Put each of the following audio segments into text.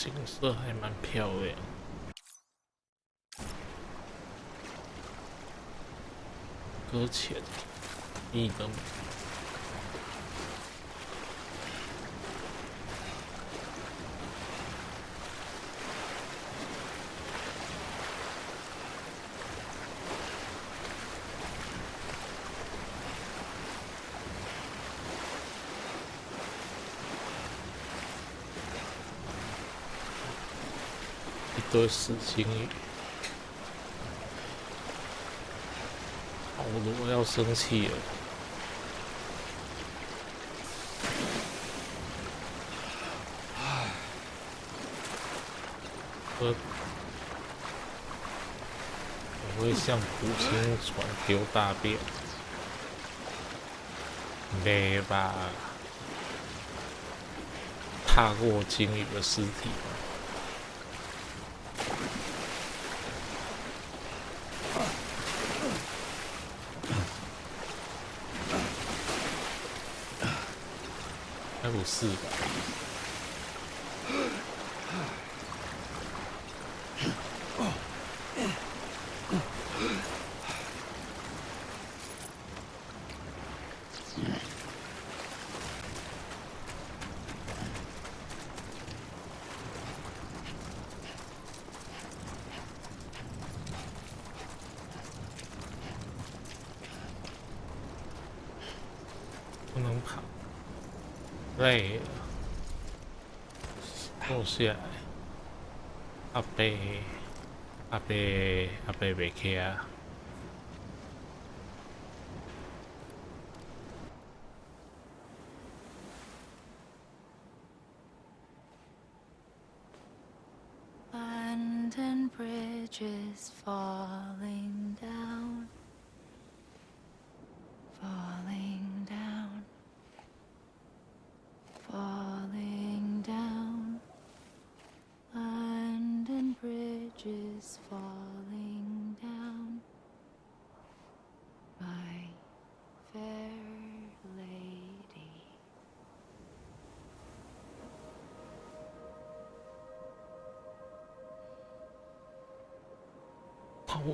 景色还蛮漂亮。搁浅，你的。对死鲸鱼，我要生气了。我会向普星船丢大便，没吧？踏过鲸鱼的尸体吗？还不是吧？不能跑，累了，坐下来。阿伯袂起啊！London Bridge is falling down, falling down, falling down. London Bridge is falling down, my fair lady.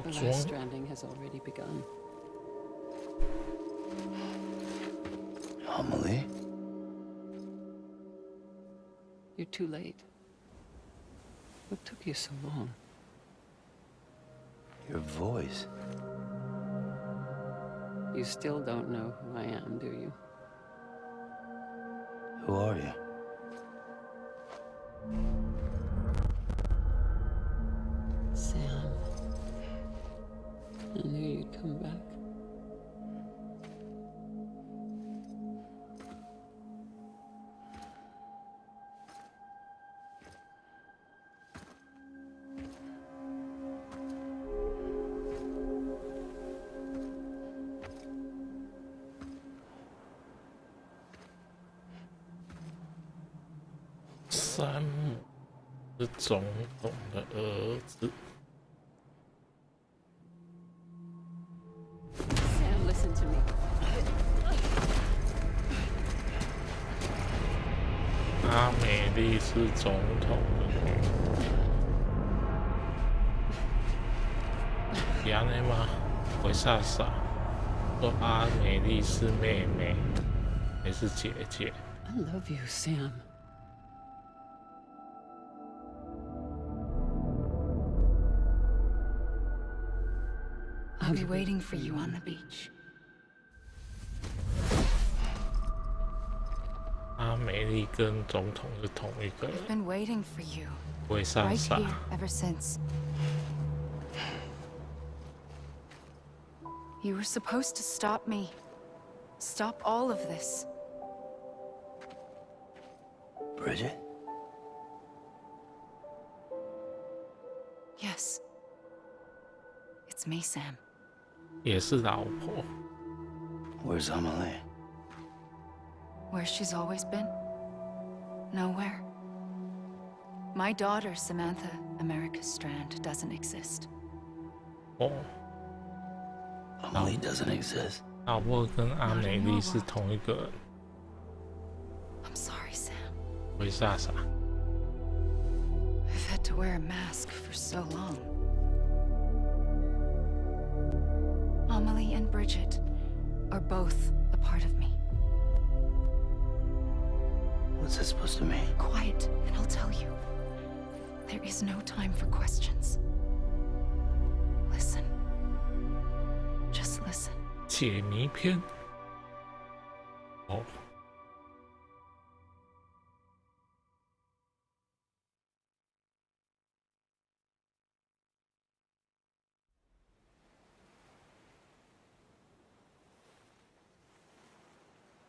The Death Stranding has already begun. Amelie? You're too late. What took you so long? Your voice. You still don't know who I am, do you? Who are you? Sam. I knew you'd come back.山姆是总统的儿子。Sam, listen to me. 阿美丽是总统的女儿。是安尼吗？为啥啥？说阿美丽是妹妹还是姐姐？ I love you, Sam. I'll be waiting for you on the beach. 阿美丽跟总统是同一个人。 I've been waiting for you. 为啥 Right 啥？ here, ever since. You were supposed to stop me. Stop all of this. Bridget? Yes. It's me, Sam. 也是老婆。 Where's Amelie? Where she's always been? Nowhere. My daughter, Samantha America Strand, doesn't exist. 哦， Amelie doesn't exist. 老婆跟阿美丽是同一个人。 I'm sorry, Sam. 为啥啥？ to wear a mask for so long. Amelie and Bridget are both a part of me. What's this supposed to mean? Quiet, and I'll tell you. There is no time for questions. Listen. Just listen. 解谜篇。哦，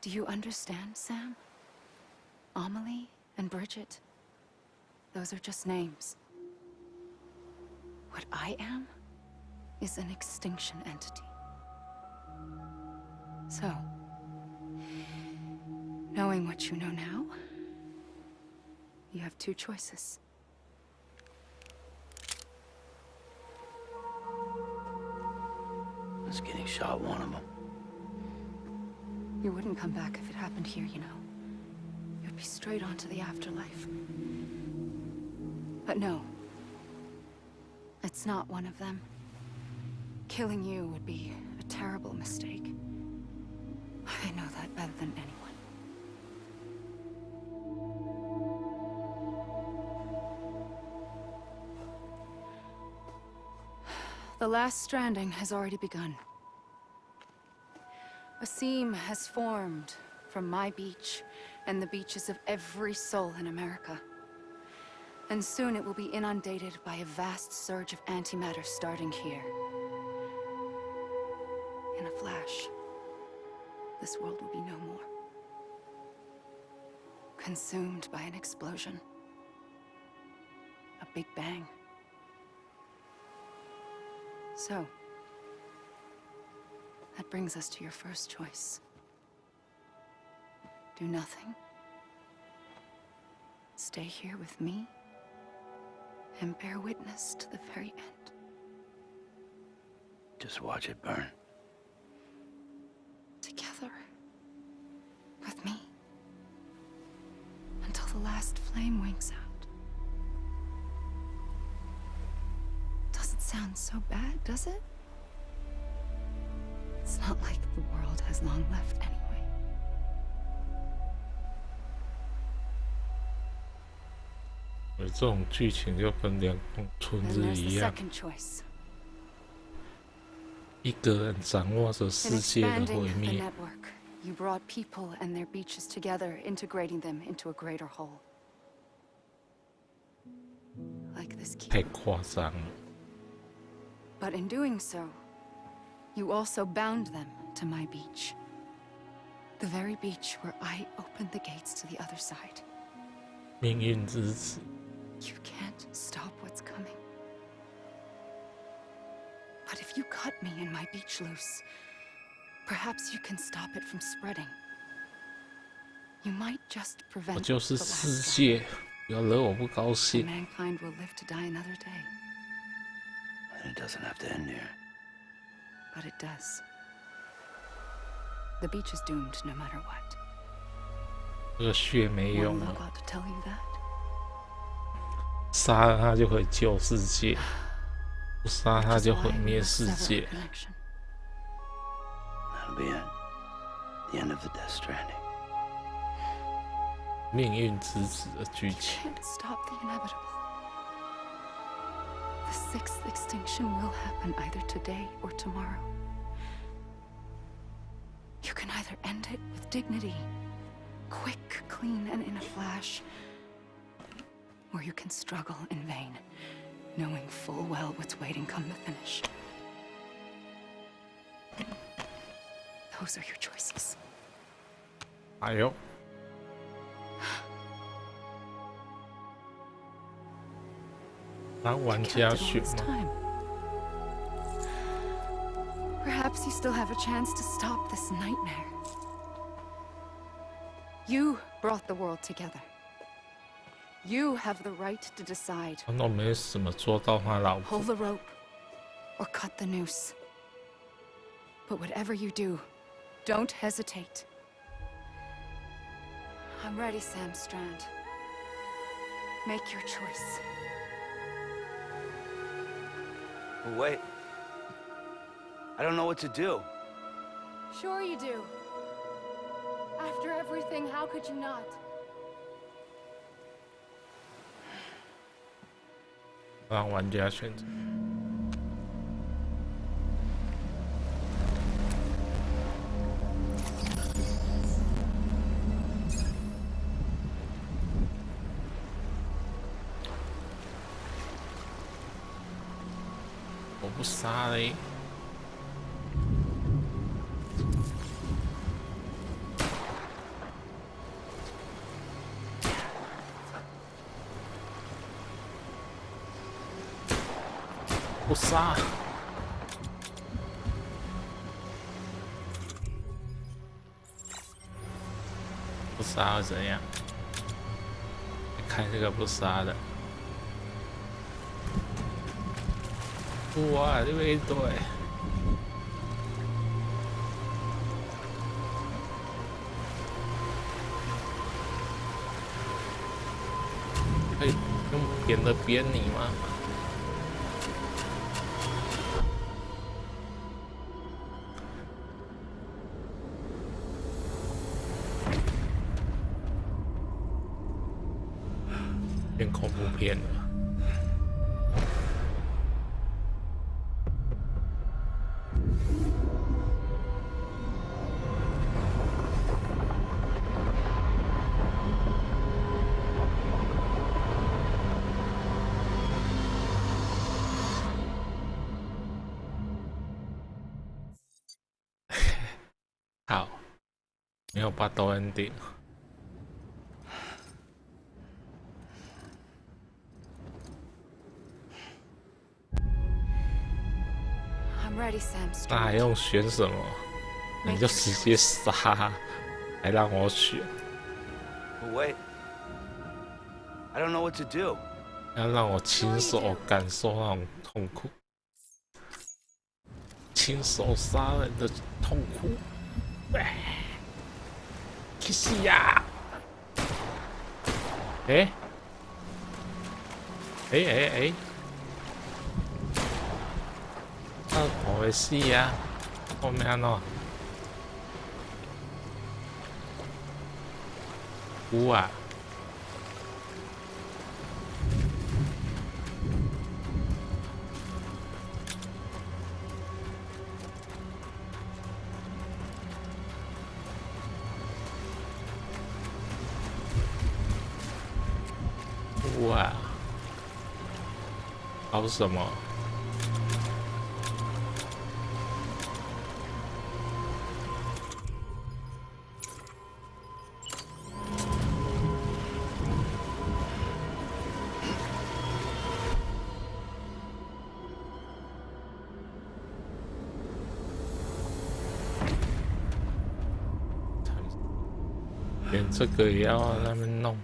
Do you understand, Sam? Amelie and Bridget, those are just names. What I am is an extinction entity. So, knowing what you know now, you have two choices. Was getting shot one of them? You wouldn't come back if it happened here, you know. You'd be straight on to the afterlife. But no. It's not one of them. Killing you would be a terrible mistake. I know that better than anyone. The last stranding has already begun. A seam has formed from my beach and the beaches of every soul in America. And soon it will be inundated by a vast surge of antimatter starting here. In a flash, this world will be no more. Consumed by an explosion. A big bang. So, that brings us to your first choice. Do nothing. Stay here with me and bear witness to the very end. Just watch it burn. Together. With me. Until the last flame winks out. Doesn't sound so bad, does it? It's not like the world has long left anyway. 而这种剧情就跟两种春 And 日 there's 一 the 样， second choice. 一个人掌握着 In 世界的 expanding 毁 the 灭。 network, you brought people and their beaches together, integrating them into a greater whole. Like this key. 太夸张了， But in doing so, you also bound them to my beach. The very beach where I opened the gates to the other side. 命运之子。 You can't stop what's coming. But if you cut me and my beach loose, perhaps you can stop it from spreading. You might just 我 prevent 就 the 是 last 世 strike. 界，不要惹我不高 And 兴。 mankind will live to die another day. And it doesn't have to end here. But it does. The beach is doomed no matter what. 这个血没 One 用了， look ought to tell you that. 杀了他就可以救世界，不杀 Which 他 is 就 why 毁 we 灭 must 世 sever our 界。 connection. That'll be it. The end of the Death Stranding. 命运之子的剧情， Can't stop the inevitable. The sixth extinction will happen either today or tomorrow. You can either end it with dignity, quick, clean, and in a flash, or you can struggle in vain, knowing full well what's waiting come the finish. Those are your choices. 哎呦， 让玩 You 家 kept it all 选 this 吗？ time. Perhaps you still have a chance to stop this nightmare. You brought the world together. You have the right to decide. 难道没怎么做到他老婆 Pull？the rope or cut the noose. But whatever you do, don't hesitate. I'm ready, Sam Strand. Make your choice. But wait. I don't know what to do. Sure you do. After everything, how could you not? 让玩家选择。我不杀嘞。不杀，不杀会怎样？看这个不杀的，哇，这边一堆，可以用扁的扁你吗？变恐怖片了。好，没有把刀 ending。那还用选什么？你就直接杀，还让我选。But wait. I don't know what to do. 要让我亲手感受那种痛苦，亲手杀人的痛苦。去死呀！哎！怎么回事呀？后面安怎？有啊！有啊！搞什么？连这个也要在那边弄，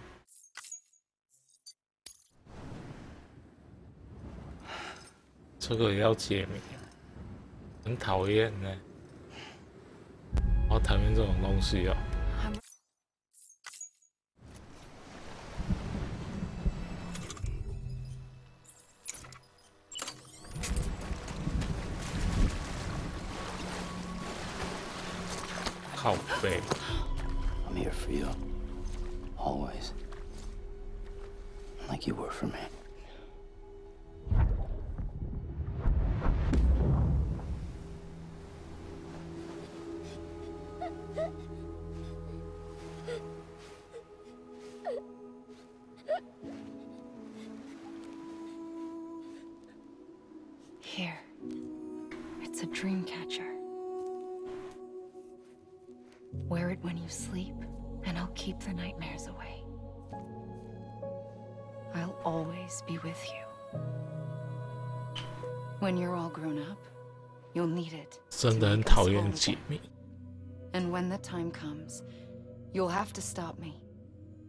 这个也要解谜，很讨厌呢。好讨厌这种东西哦。靠背。I'm here for you. Always. Like you were for me. Here. It's a dream catcher. Wear it when you sleep, and I'll keep the nightmares away. I'll always be with you. When you're all grown up, you'll need it. 真的很讨厌解密。And when the time comes, you'll have to stop me.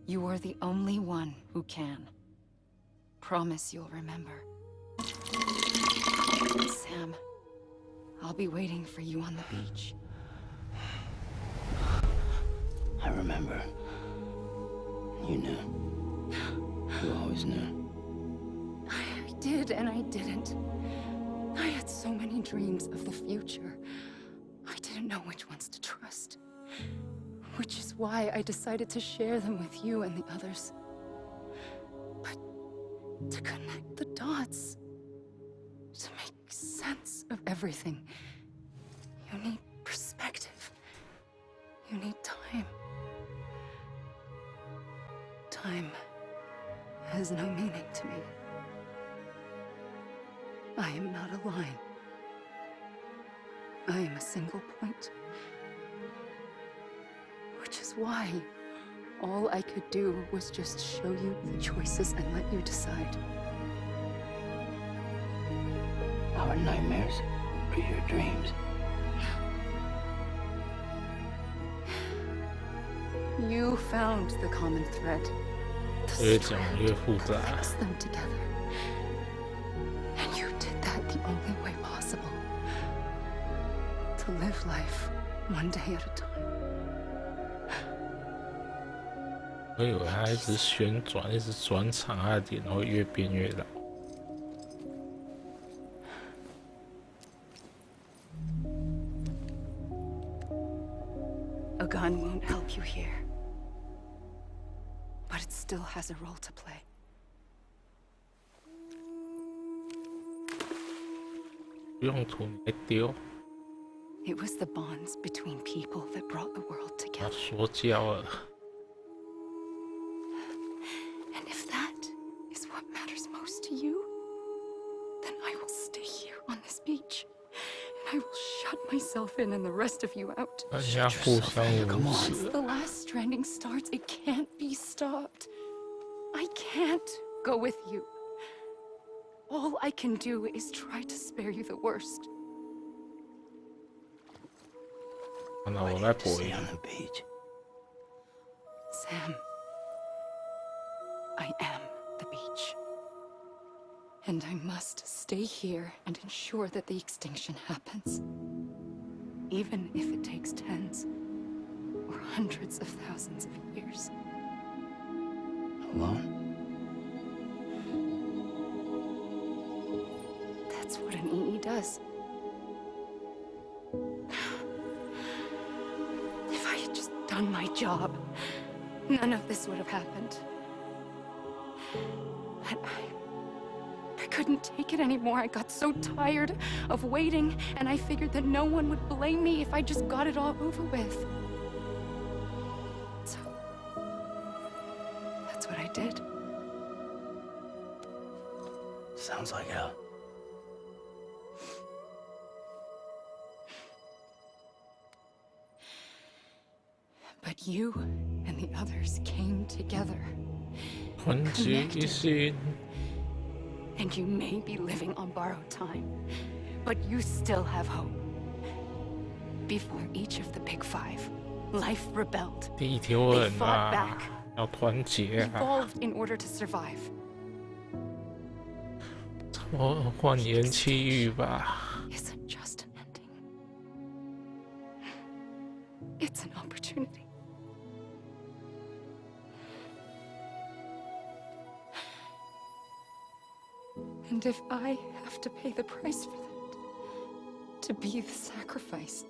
You are the only one who can. Promise you'll remember. Sam, I'll be waiting for you on the beach. I remember. You knew. You always knew. I did and I didn't. I had so many dreams of the future. I didn't know which ones to trust. Which is why I decided to share them with you and the others. But to connect the dots, to make sense of everything, you need perspective. You need time. Time has no meaning to me. I am not a line. I am a single point. Which is why all I could do was just show you the choices and let you decide. Our nightmares are your dreams. You found the common thread. The 越讲 strand 越复杂。 connects them together. And you did that the only way possible. To live life one day at a time. 我以为它一直旋转，一直转场，它的脸会越变越老。A gun won't help you here. But it still has a role to play. 不用途你还丢， It was the bonds between people that brought the world 要 together. 说教了。 And if that is what matters most to you, then I will stay here on this beach. And I will shut myself in and the rest of you out. 大家互相无 Once 视。 the last stranding starts, it can't be stopped. I can't go with you. All I can do is try to spare you the worst. 那 Why 我 do 来 you have to 播 stay 一 on 个。 the beach? Sam, I am the beach. And I must stay here and ensure that the extinction happens. Even if it takes tens or hundreds of thousands of years. Alone? That's what an EE does. If I had just done my job, none of this would have happened. But I couldn't take it anymore. I got so tired of waiting, and I figured that no one would blame me if I just got it all over with. So, that's what I did. Sounds like hell. But you and the others came together. 团结一心， And you may be living on borrowed time, but you still have hope. Before each of the Big Five, life rebelled, 地球人 They fought 啊 back.，要团结啊！ evolved in order to survive. 我换言气欲吧。 Isn't just an ending. It's an opportunity. And if I have to pay the price for that, to be the sacrifice,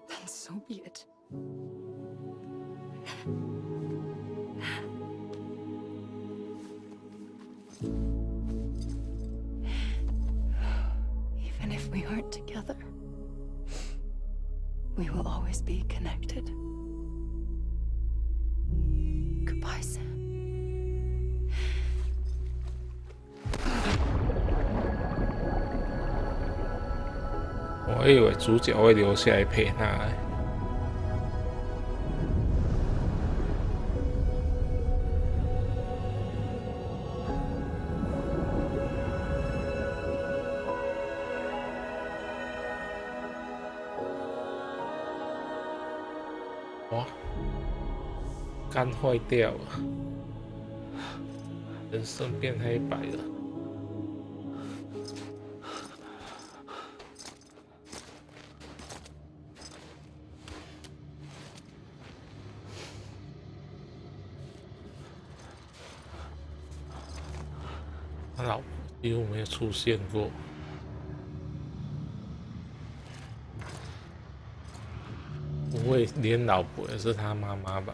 then so be it. Even if we aren't together, we will always be connected. Goodbye, Sam. 我以为主角会留下来陪他、欸。哇，肝坏掉了，人生变黑白了。他老婆几乎没有出现过。会连老婆也是他妈妈吧？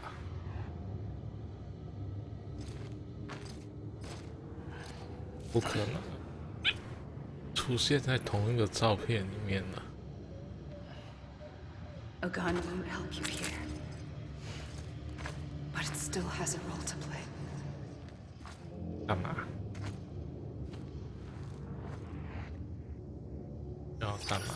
不可能出现在同一个照片里面了。A gun won't help you here, but it still has a role to play. 干嘛？要干嘛？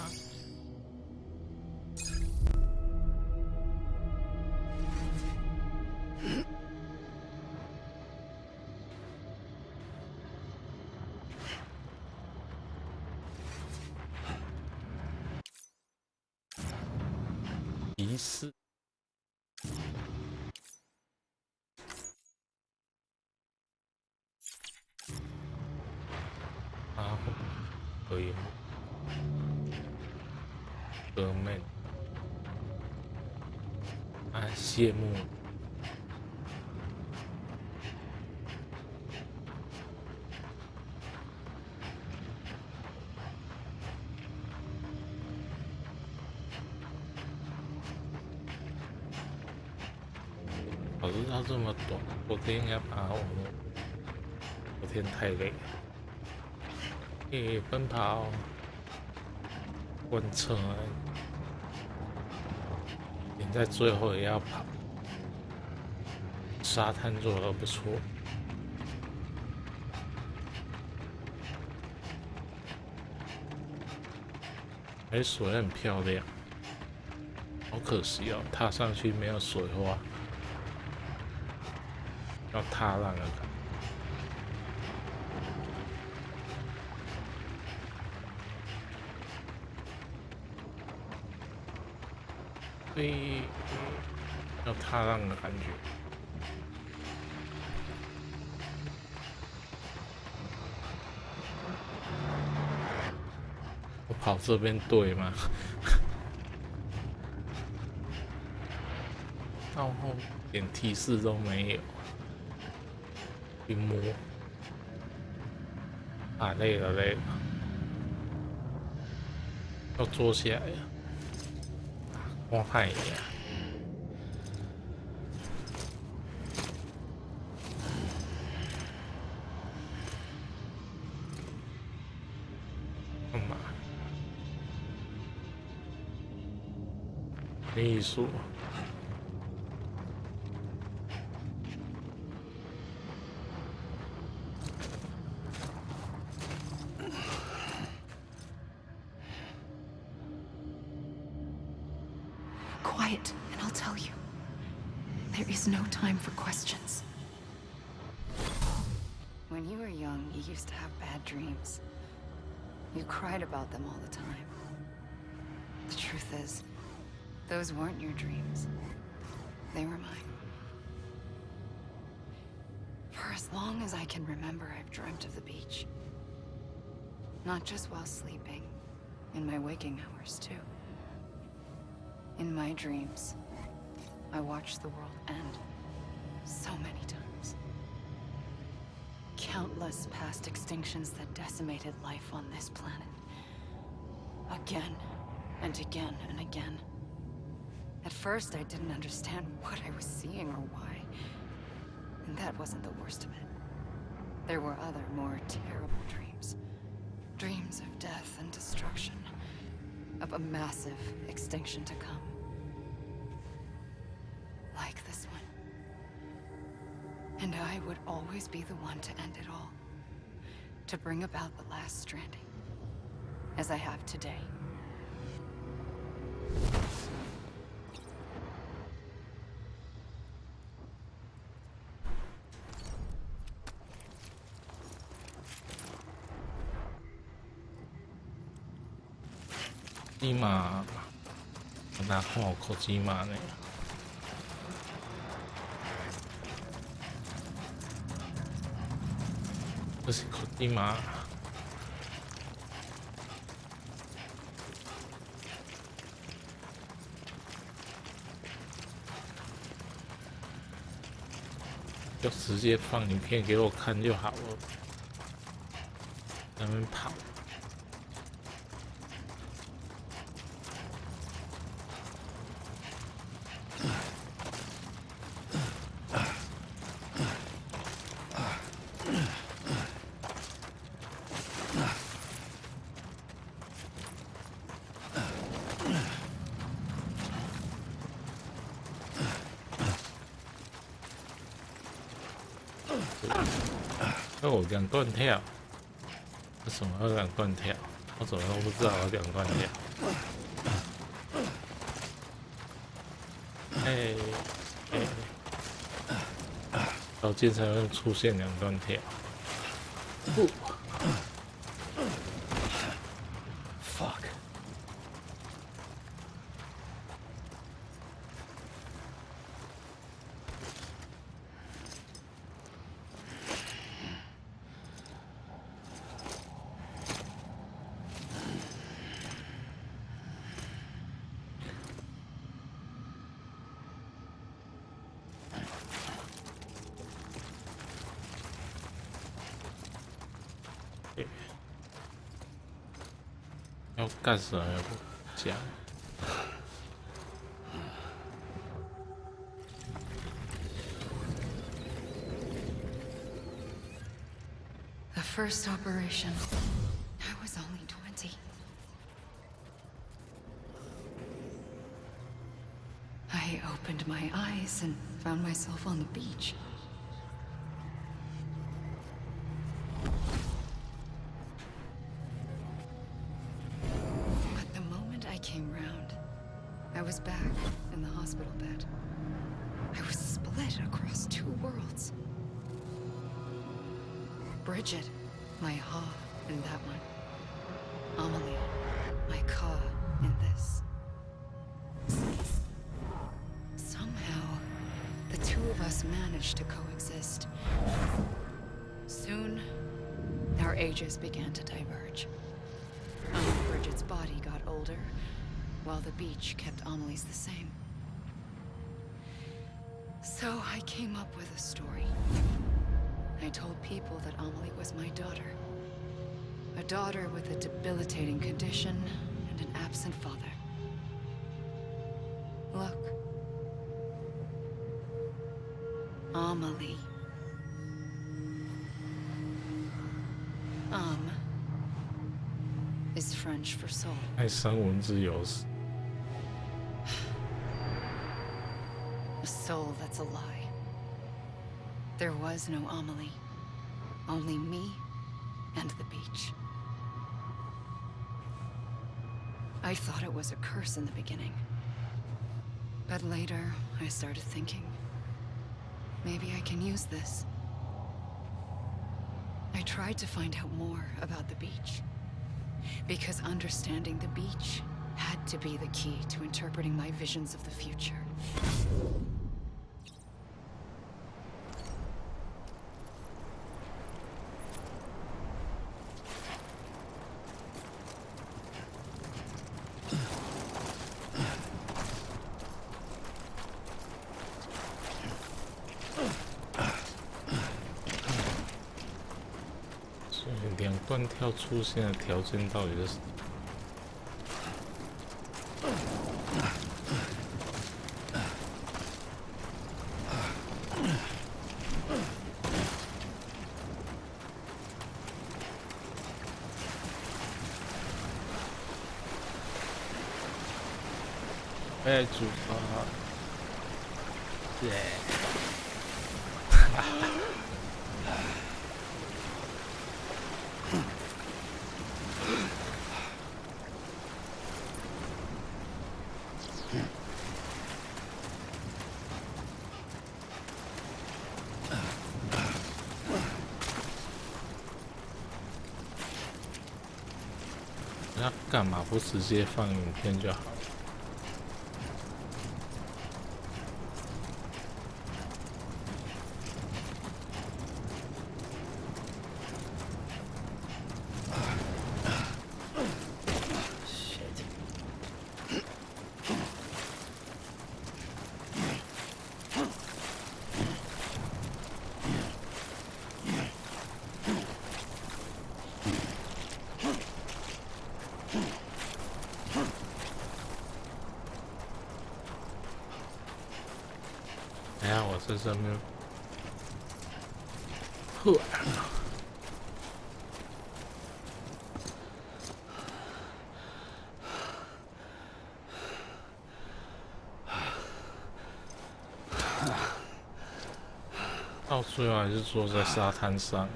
仪式。啊，可以吗？哥们，啊，谢幕。早知道这么短，昨天应该把它玩完。昨天太累了。奔跑，贯彻，连在最后也要跑。沙滩做得不错，水很漂亮，好可惜哦，踏上去没有水花，要踏浪的感觉。对，要踏浪的感觉。我跑这边对吗？到后连提示都没有，一摸，啊，累了累了，要坐下来了。我看一下，干嘛？艺术。Quiet, and I'll tell you. There is no time for questions. When you were young, you used to have bad dreams. You cried about them all the time. The truth is, those weren't your dreams. They were mine. For as long as I can remember, I've dreamt of the beach. Not just while sleeping, in my waking hours, too. In my dreams, I watched the world end so many times. Countless past extinctions that decimated life on this planet. Again and again and again. At first, I didn't understand what I was seeing or why. And that wasn't the worst of it. There were other, more terrible dreams. Dreams of death and destruction. Of a massive extinction to come. Like this one. And I would always be the one to end it all. To bring about the last stranding. As I have today.今、哪看有小芝麻呢？这是小芝麻。就直接放影片给我看就好了，在那边跑。哦，两段跳，为什么要两段跳？我怎么都不知道要两段跳。哎哎，条件才会出现两段跳。不。Fuck. Okay. 要干什么也不讲。The first operation. I was only 20. I opened my eyes and found myself on the beach. But the moment I came round, I was back in the hospital bed. I was split across two worlds. Bridget, my Ha in that one. Amelie, my Ka in this. Somehow, the two of us managed to coexist. Soon, our ages began to diverge. Bridget's body got older, while the beach kept Amelie's the same. So I came up with a story. I told people that Amelie was my daughter. A daughter with a debilitating condition and an absent father. Look. Amelie. Is French for soul. 爱上文字游戏。A soul that's a lie. There was no Amelie. Only me and the beach. I thought it was a curse in the beginning. But later, I started thinking, maybe I can use this. I tried to find out more about the beach. Because understanding the beach had to be the key to interpreting my visions of the future.所以两段跳出现的条件到底是？哎，主发，耶！那干嘛不直接放影片就好？等下，我这上面，呵，到最后还是坐在沙滩上啊。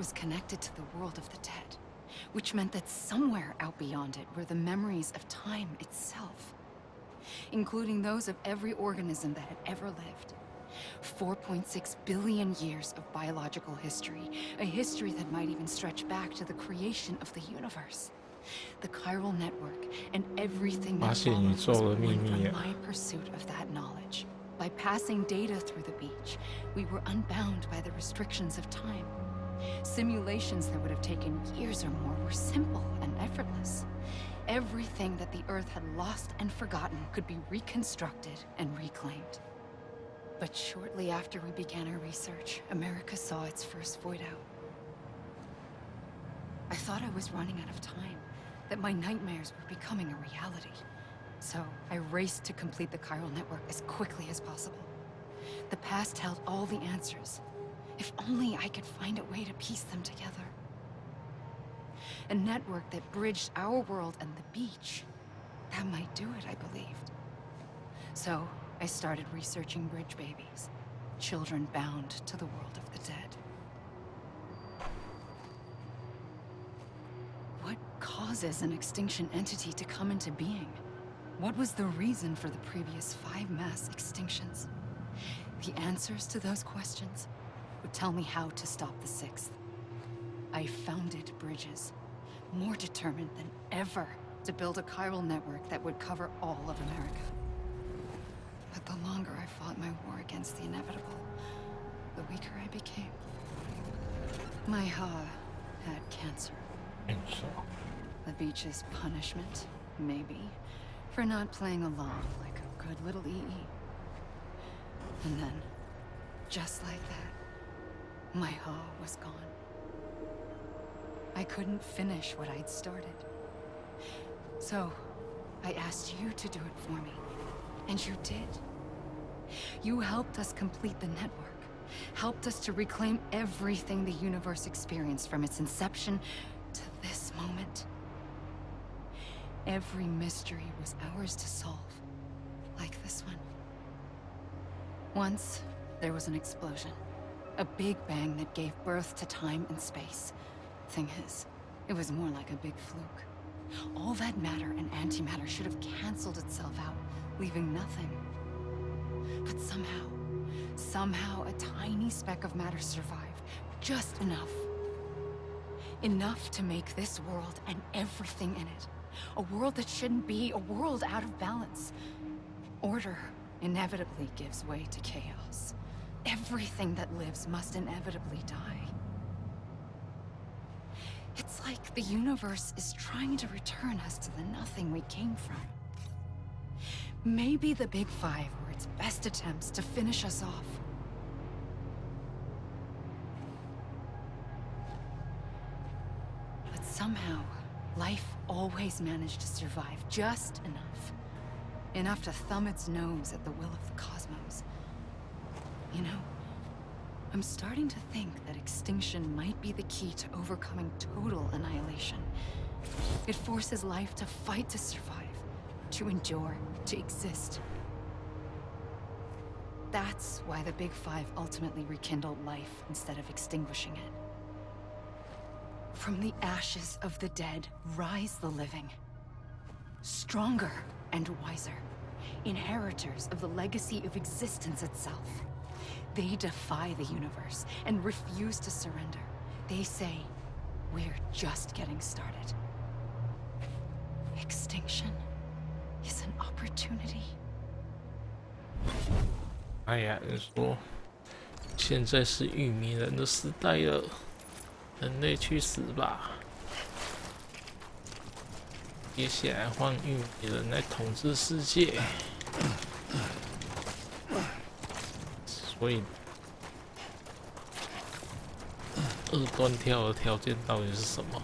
was connected to the world of the dead, which meant that somewhere out beyond it were the memories of time itself, including those of every organism that had ever lived. 4.6 billion years of biological history, a history that might even stretch back to the creation of the universe. The chiral network and everything that followed was born from my pursuit of that knowledge. By passing data through the beach, we were unbound by the restrictions of time. Simulations that would have taken years or more were simple and effortless. Everything that the Earth had lost and forgotten could be reconstructed and reclaimed. But shortly after we began our research, America saw its first void out. I thought I was running out of time, that my nightmares were becoming a reality. So I raced to complete the chiral network as quickly as possible. The past held all the answers. If only I could find a way to piece them together. A network that bridged our world and the beach. That might do it, I believed. So I started researching bridge babies, children bound to the world of the dead. What causes an extinction entity to come into being? What was the reason for the previous 5 mass extinctions? The answers to those questions would tell me how to stop the 6th. I founded bridges, more determined than ever to build a chiral network that would cover all of America. But the longer I fought my war against the inevitable, the weaker I became. My Ha had cancer. The beach's punishment, maybe, for not playing along like a good little EE. And then, just like that, my Ha was gone. I couldn't finish what I'd started. So, I asked you to do it for me. And you did. You helped us complete the network. Helped us to reclaim everything the universe experienced from its inception to this moment. Every mystery was ours to solve. Like this one. Once, there was an explosion. A big bang that gave birth to time and space. Thing is, it was more like a big fluke. All that matter and antimatter should have canceled itself out, leaving nothing. But somehow a tiny speck of matter survived. Just enough. Enough to make this world and everything in it. A world that shouldn't be, a world out of balance. Order inevitably gives way to chaos. Everything that lives must inevitably die. It's like the universe is trying to return us to the nothing we came from. Maybe the Big Five were its best attempts to finish us off. But somehow, life always managed to survive just enough. Enough to thumb its nose at the will of the cosmos. You know, I'm starting to think that extinction might be the key to overcoming total annihilation. It forces life to fight to survive, to endure, to exist. That's why the Big Five ultimately rekindled life instead of extinguishing it. From the ashes of the dead rise the living. Stronger and wiser. Inheritors of the legacy of existence itself. They defy the universe and refuse to surrender. They say, we're just getting started. Extinction is an opportunity. 哎呀，人说现在是玉米人的时代了，人类去死吧！接下来换玉米人来统治世界。所以，二段跳的条件到底是什么？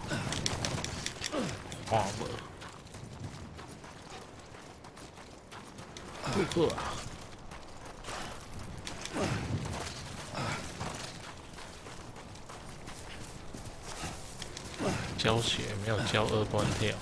花不？不啊！教学没有教二段跳。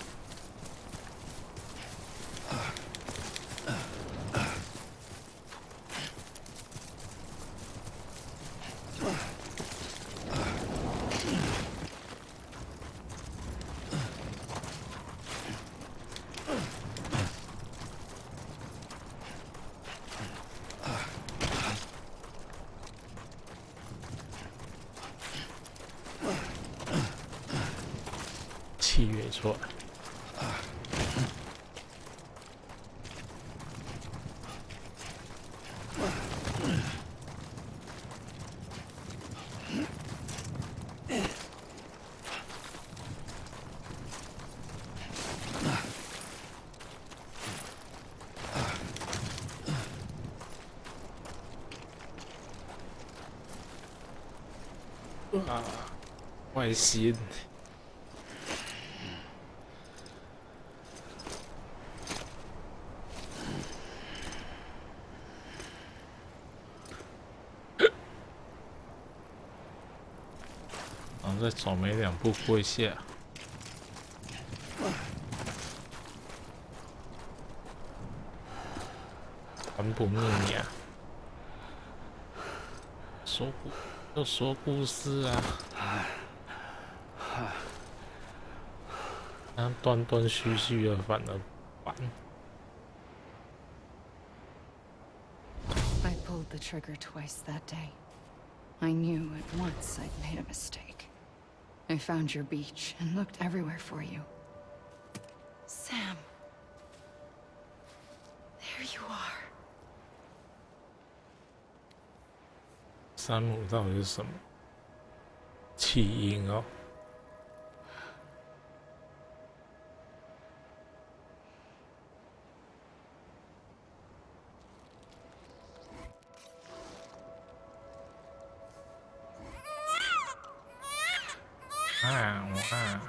契约出来。啊，外星。然后再走没2步跪下。很不密呀，又说故事啊，那断断续续的反而烦。I pulled the trigger twice that day. I knew at once I'd made a mistake. I found your beach and looked everywhere for you. Sam. There you are. 山姆到底是什么？弃婴哦。哇！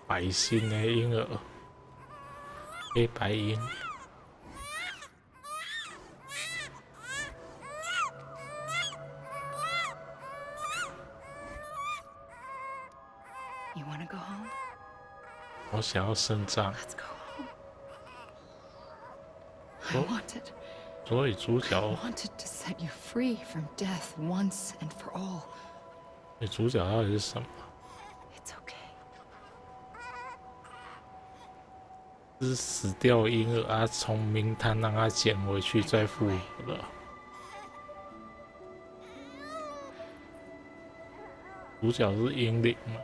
白心的婴儿，黑白婴。You want to go home? 我想要生长。 Let's go home. I wanted 所以主角 to set you free from death once and for all. 女主角到底是什么？ It's okay. 是死掉婴儿啊，从冥滩让他捡回去再复活的。主角是婴灵嘛？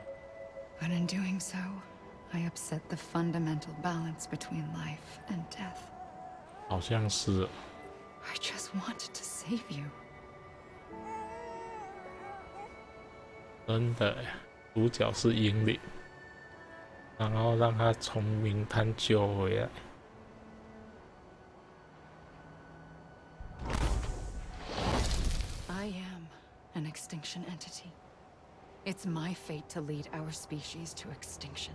But in doing so, I upset the fundamental balance between life and death. 好像是。 I just wanted to save you. 真的呀，主角是婴灵，然后让他从冥滩救回来。I am an extinction entity. It's my fate to lead our species to extinction.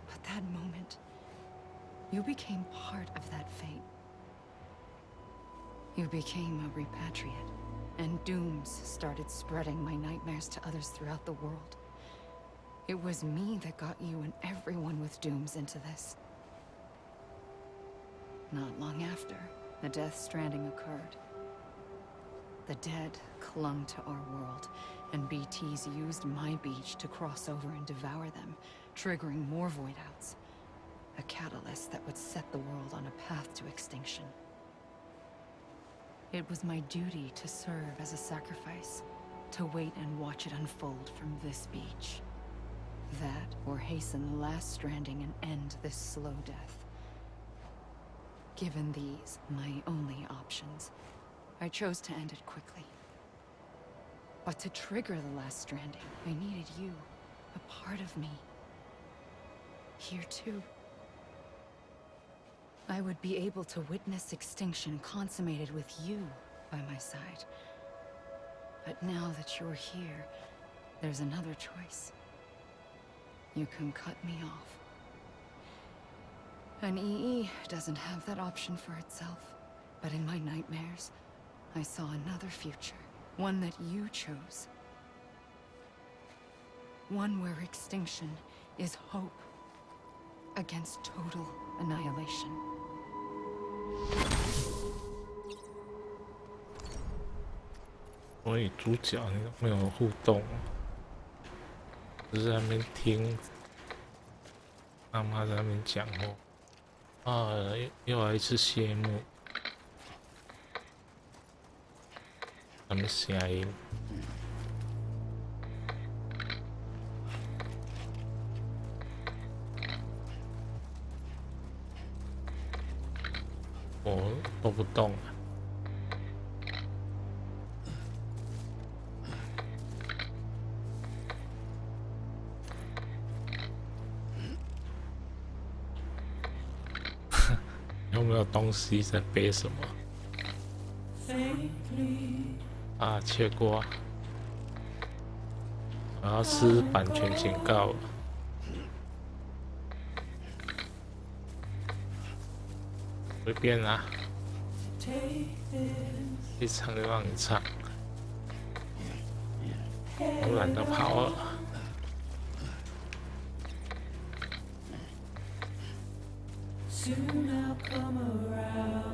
But that moment, you became part of that fate. You became a repatriate, and dooms started spreading my nightmares to others throughout the world. It was me that got you and everyone with dooms into this. Not long after, the Death Stranding occurred. The dead clung to our world, and BTs used my beach to cross over and devour them, triggering more void-outs. A catalyst that would set the world on a path to extinction. It was my duty to serve as a sacrifice, to wait and watch it unfold from this beach. That, or hasten the last stranding and end this slow death. Given these, my only options, I chose to end it quickly. But to trigger the last stranding, I needed you, a part of me. Here too. I would be able to witness extinction consummated with you by my side. But now that you're here, there's another choice. You can cut me off. An EE doesn't have that option for itself. But in my nightmares, I saw another future. One that you chose. One where extinction is hope against total annihilation. 所以主角没有互动，只是在那边听妈妈在那边讲话。啊，又来一次谢幕。什什么声音？我都不动了。有没有东西在背什么？啊，切过。我要吃版权警告了。随便啊，一唱就让你唱，我懒得跑了。Soon I'll come around.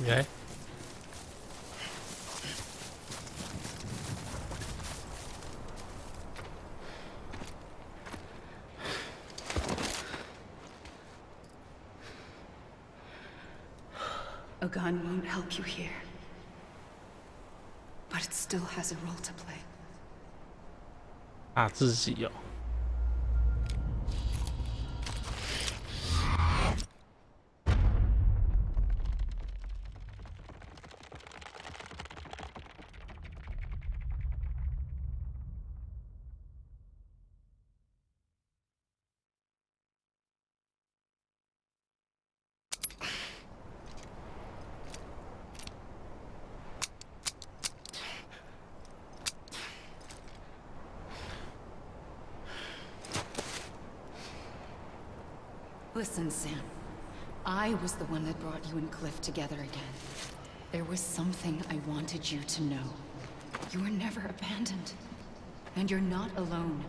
起来。A gun won't help you here. But it still has a role to play. 打自己哦。Listen, Sam. I was the one that brought you and Cliff together again. There was something I wanted you to know. You were never abandoned. And you're not alone.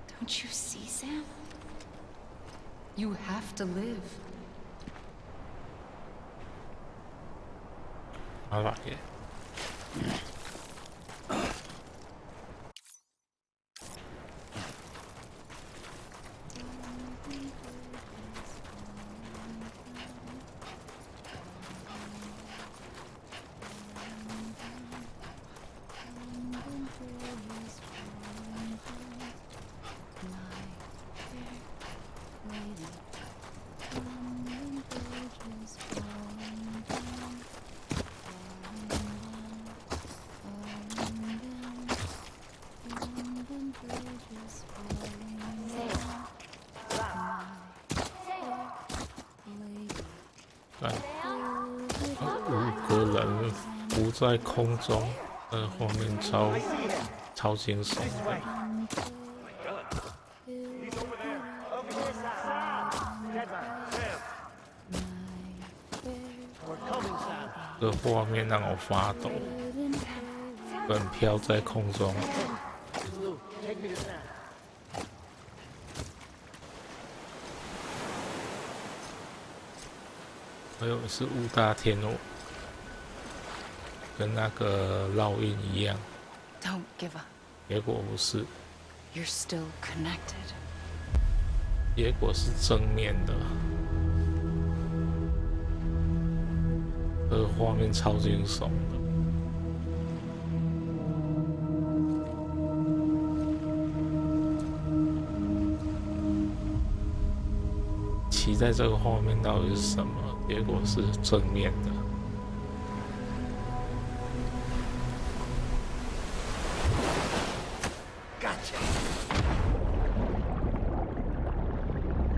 Don't you see, Sam? You have to live. 好吧耶。5个人浮在空中，画面超惊悚的。这画面让我发抖，人飘在空中。还有是五大天王，跟那个烙印一样。Don't give up. 结果不是， You're still connected. 结果是正面的。这个画面超惊悚的。期待这个画面到底是什么？结果是正面的。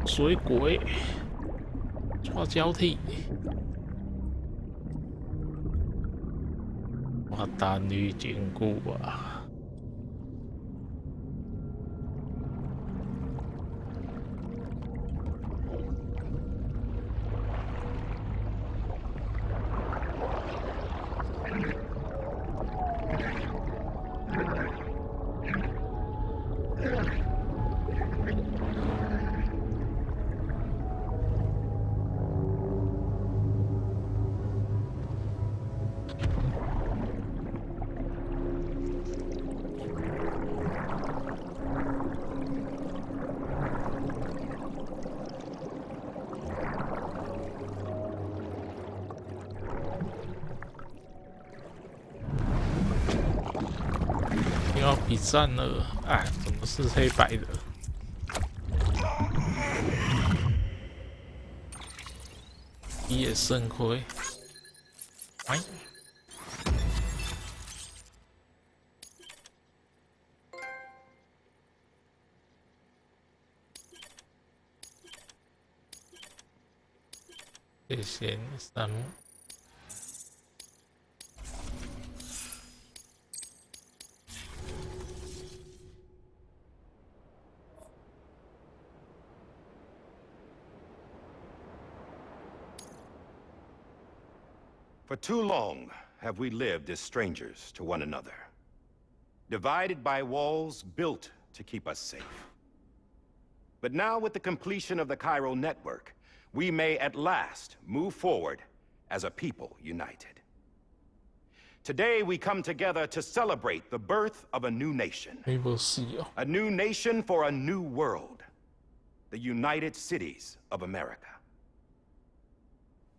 水鬼，抓交替。哇，单女坚固啊！ 要比战了，哎，怎么是黑白的？一也肾亏，哎，谢谢你，山姆。 For too long have we lived as strangers to one another, divided by walls built to keep us safe. But now with the completion of the Chiral network, we may at last move forward as a people united. Today we come together to celebrate the birth of a new nation. 没有戏哦。 A new nation for a new world. The United Cities of America.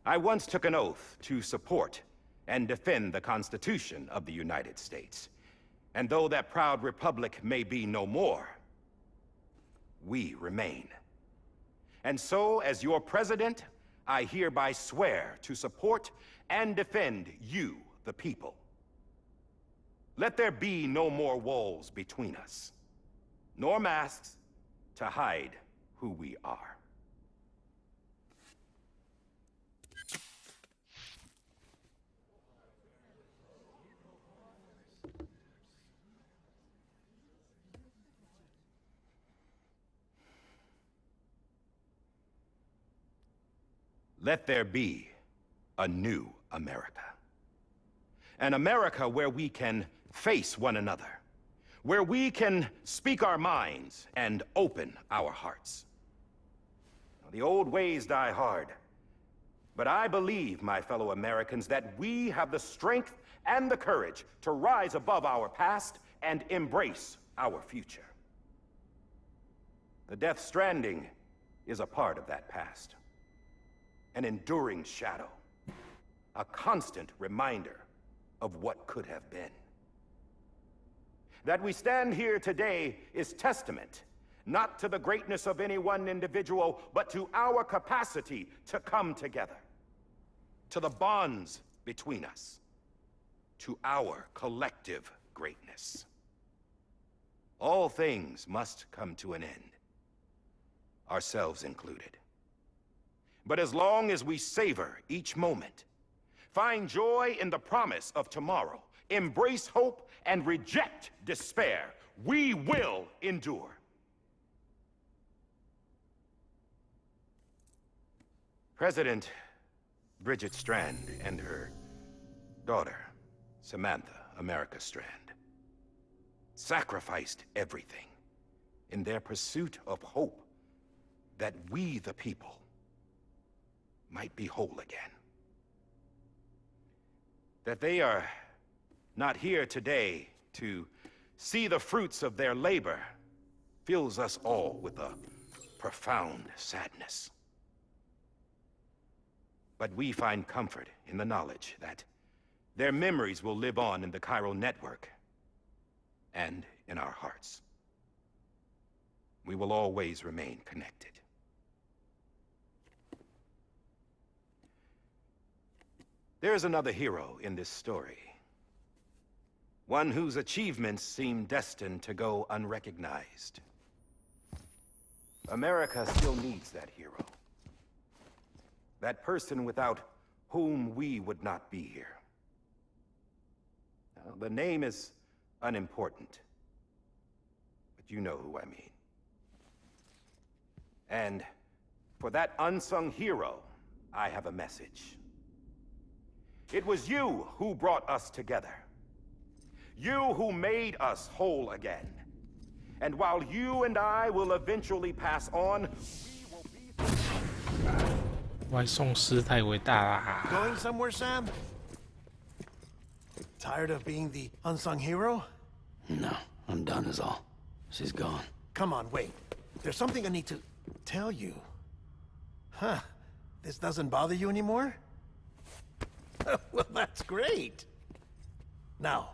I once took an oath to support and defend the Constitution of the United States. And though that proud republic may be no more, we remain. And so, as your president, I hereby swear to support and defend you, the people. Let there be no more walls between us, nor masks to hide who we are. Let there be a new America. An America where we can face one another, where we can speak our minds and open our hearts. Now, the old ways die hard, but I believe, my fellow Americans, that we have the strength and the courage to rise above our past and embrace our future. The Death Stranding is a part of that past. An enduring shadow, a constant reminder of what could have been. That we stand here today is testament, not to the greatness of any one individual, but to our capacity to come together, to the bonds between us, to our collective greatness. All things must come to an end, ourselves included. But as long as we savor each moment, find joy in the promise of tomorrow, embrace hope, and reject despair, we will endure. President Bridget Strand and her daughter, Samantha America Strand, sacrificed everything in their pursuit of hope that we, the people, might be whole again. That they are not here today to see the fruits of their labor fills us all with a profound sadness. But we find comfort in the knowledge that their memories will live on in the chiral network and in our hearts. We will always remain connected. There is another hero in this story. One whose achievements seem destined to go unrecognized. America still needs that hero. That person without whom we would not be here. Now, the name is unimportant, but you know who I mean. And for that unsung hero, I have a message. It was you who brought us together. You who made us whole again. And while you and I will eventually pass on, we will be... 外送师太伟大啦！ Going somewhere, Sam? Tired of being the unsung hero? No, I'm done is all. She's gone. Come on, wait. There's something I need to tell you. Huh. This doesn't bother you anymore? Well, that's great. Now,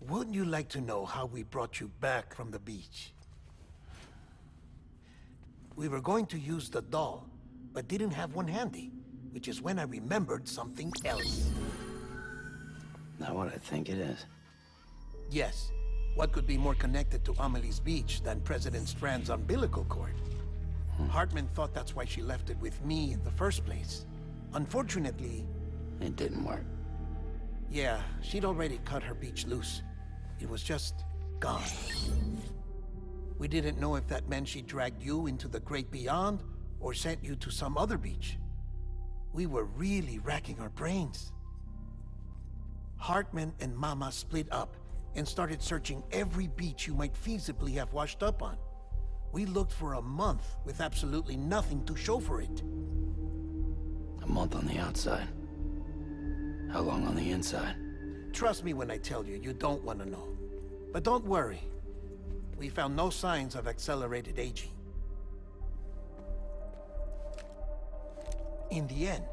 wouldn't you like to know how we brought you back from the beach? We were going to use the doll, but didn't have one handy, which is when I remembered something else. Not what I think it is. Yes. What could be more connected to Amelie's beach than President Strand's umbilical cord? Hartman thought that's why she left it with me in the first place. Unfortunately... It didn't work. Yeah, she'd already cut her beach loose. It was just gone. We didn't know if that meant she dragged you into the great beyond, or sent you to some other beach. We were really racking our brains. Hartman and Mama split up and started searching every beach you might feasibly have washed up on. We looked for a month with absolutely nothing to show for it. A month on the outside. How long on the inside? Trust me when I tell you, you don't want to know. But don't worry. We found no signs of accelerated aging. In the end,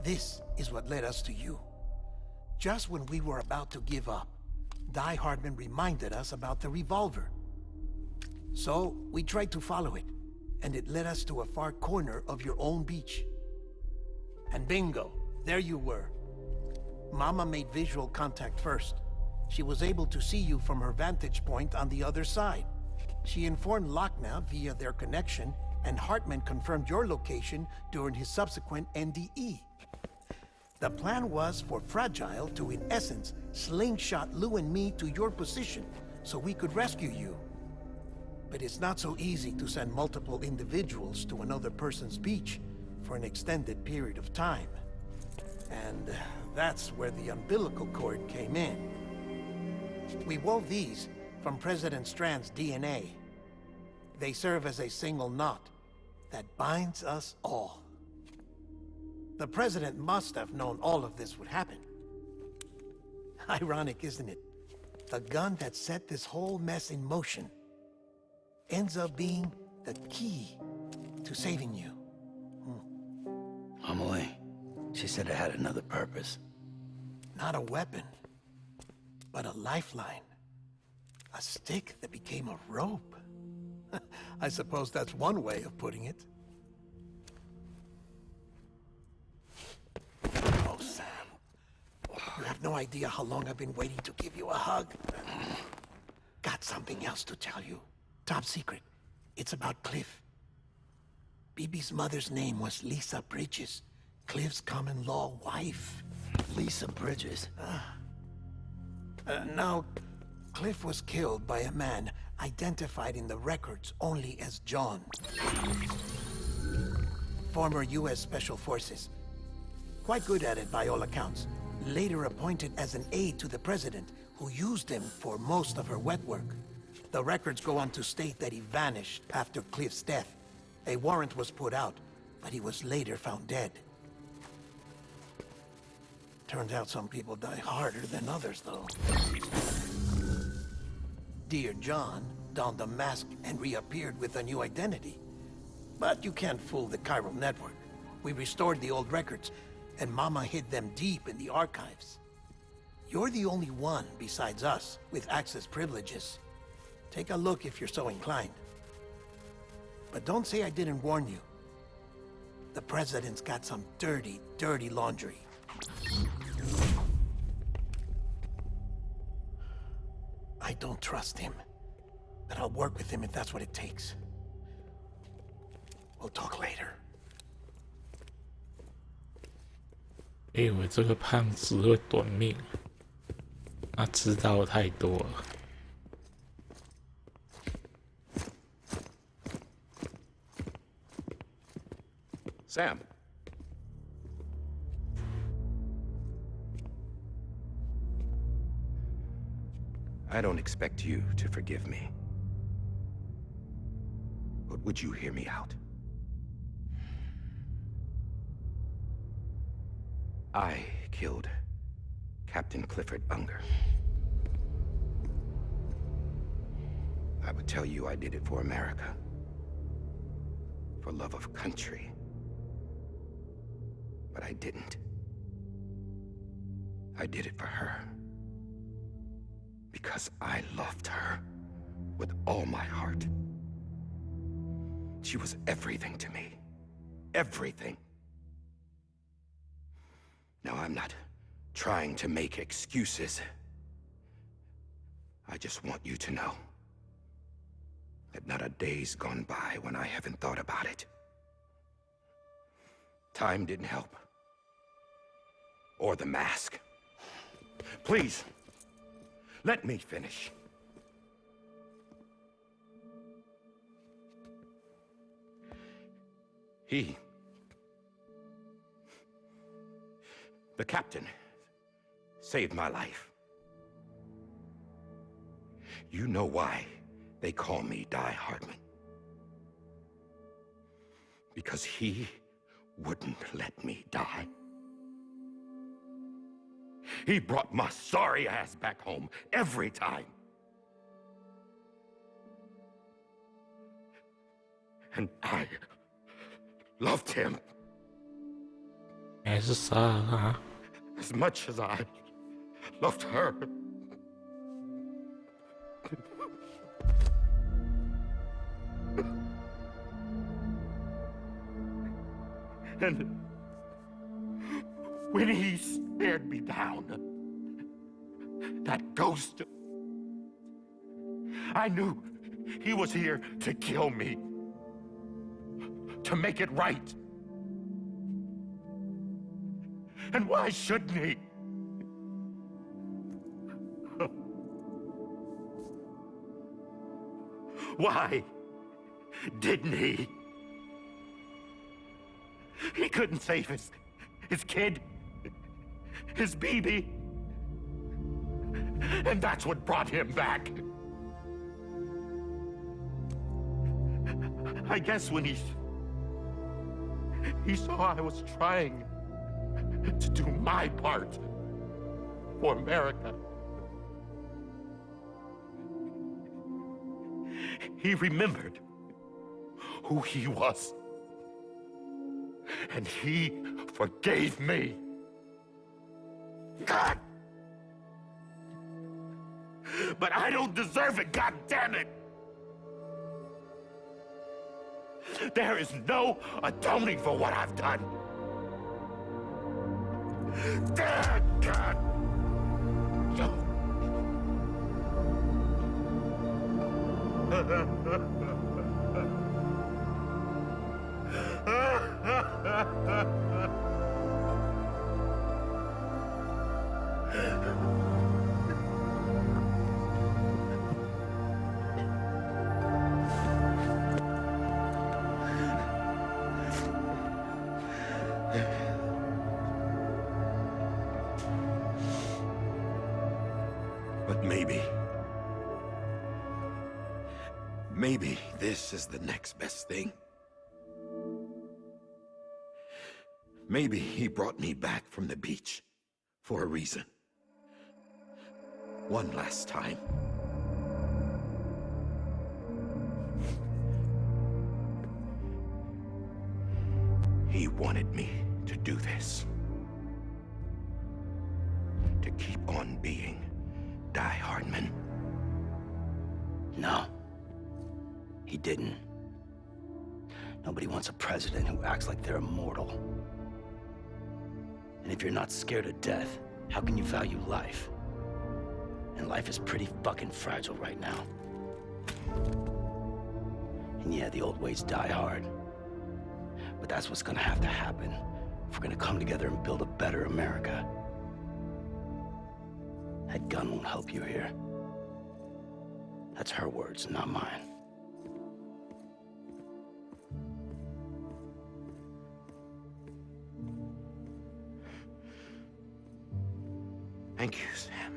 this is what led us to you. Just when we were about to give up, Die Hardman reminded us about the revolver. So, we tried to follow it, and it led us to a far corner of your own beach. And bingo, there you were. Mama made visual contact first. She was able to see you from her vantage point on the other side. She informed Lochner via their connection, and Hartman confirmed your location during his subsequent NDE. The plan was for Fragile to, in essence, slingshot Lou and me to your position so we could rescue you. But it's not so easy to send multiple individuals to another person's beach for an extended period of time. And that's where the umbilical cord came in. We wove these from President Strand's DNA. They serve as a single knot that binds us all. The President must have known all of this would happen. Ironic, isn't it? The gun that set this whole mess in motion ends up being the key to saving you. Amelie, she said it had another purpose. Not a weapon, but a lifeline. A stick that became a rope. I suppose that's one way of putting it. Oh, Sam. You have no idea how long I've been waiting to give you a hug. Got something else to tell you. Top secret. It's about Cliff. Bibi's mother's name was Lisa Bridges, Cliff's common-law wife. Lisa Bridges? Now, Cliff was killed by a man identified in the records only as John. Former U.S. Special Forces. Quite good at it by all accounts. Later appointed as an aide to the president, who used him for most of her wet work. The records go on to state that he vanished after Cliff's death. A warrant was put out, but he was later found dead. Turns out some people die harder than others, though. Dear John donned a mask and reappeared with a new identity. But you can't fool the chiral network. We restored the old records, and Mama hid them deep in the archives. You're the only one, besides us, with access privileges. Take a look if you're so inclined. But don't say I didn't warn you. The President's got some dirty, dirty laundry. I don't trust him, but I'll work with him if that's what it takes. We'll talk later. 我以为这个胖子会短命，他知道太多了。Sam. I don't expect you to forgive me. But would you hear me out? I killed Captain Clifford Unger. I would tell you I did it for America. For love of country. But I didn't. I did it for her. Because I loved her with all my heart. She was everything to me. Everything. Now, I'm not trying to make excuses. I just want you to know that not a day's gone by when I haven't thought about it. Time didn't help. Or the mask. Please, let me finish. The captain, saved my life. You know why they call me Die Hardman. Because he wouldn't let me die. He brought my sorry ass back home every time. And I loved him 还是杀了他。 as much as I loved her. And when he stared me down, that ghost, I knew he was here to kill me, to make it right. And why shouldn't he? Why didn't he? He couldn't save his kid, his baby. And that's what brought him back. I guess when he saw I was trying to do my part for America, he remembered who he was. And he forgave me. God! But I don't deserve it, God damn it! There is no atoning for what I've done. God! But maybe this is the next best thing. Maybe he brought me back from the beach for a reason. One last time. He wanted me to do this. To keep on being Die Hardman. No. He didn't. Nobody wants a president who acts like they're immortal. And if you're not scared of death, how can you value life? And life is pretty fucking fragile right now. And yeah, the old ways die hard. But that's what's gonna have to happen if we're gonna come together and build a better America. That gun won't help you here. That's her words, not mine. Thank you, Sam.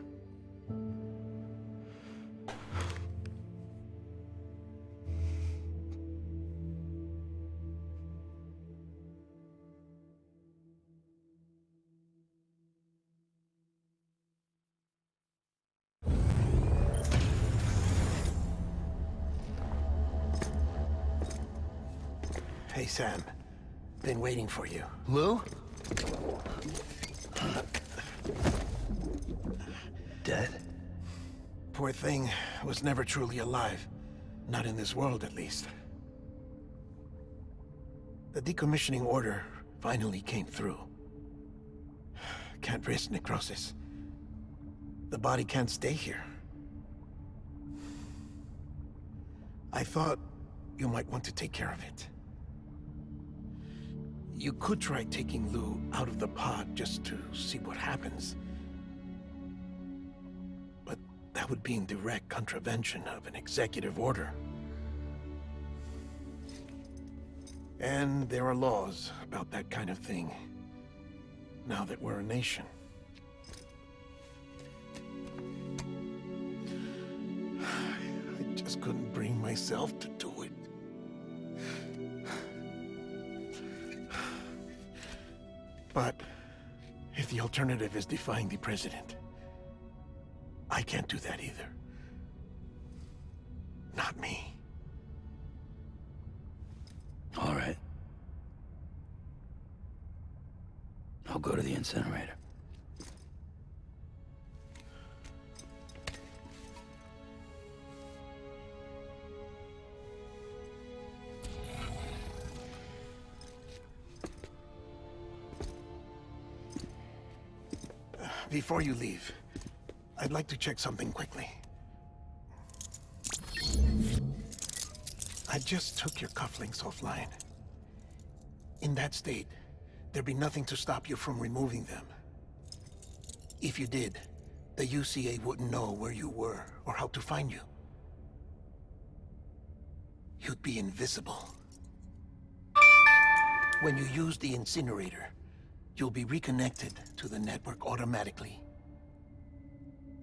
Hey, Sam. Been waiting for you. Lou? Dead? Poor thing was never truly alive. Not in this world, at least. The decommissioning order finally came through. Can't risk necrosis. The body can't stay here. I thought you might want to take care of it. You could try taking Lou out of the pod just to see what happens. But that would be in direct contravention of an executive order. And there are laws about that kind of thing, now that we're a nation. I just couldn't bring myself to do it. But if The alternative is defying the president. I can't do that either. Not me. All right. I'll go to the incinerator. Before you leave, I'd like to check something quickly. I just took your cufflinks offline. In that state, there'd be nothing to stop you from removing them. If you did, the UCA wouldn't know where you were or how to find you. You'd be invisible. When you use the incinerator, you'll be reconnected to the network automatically.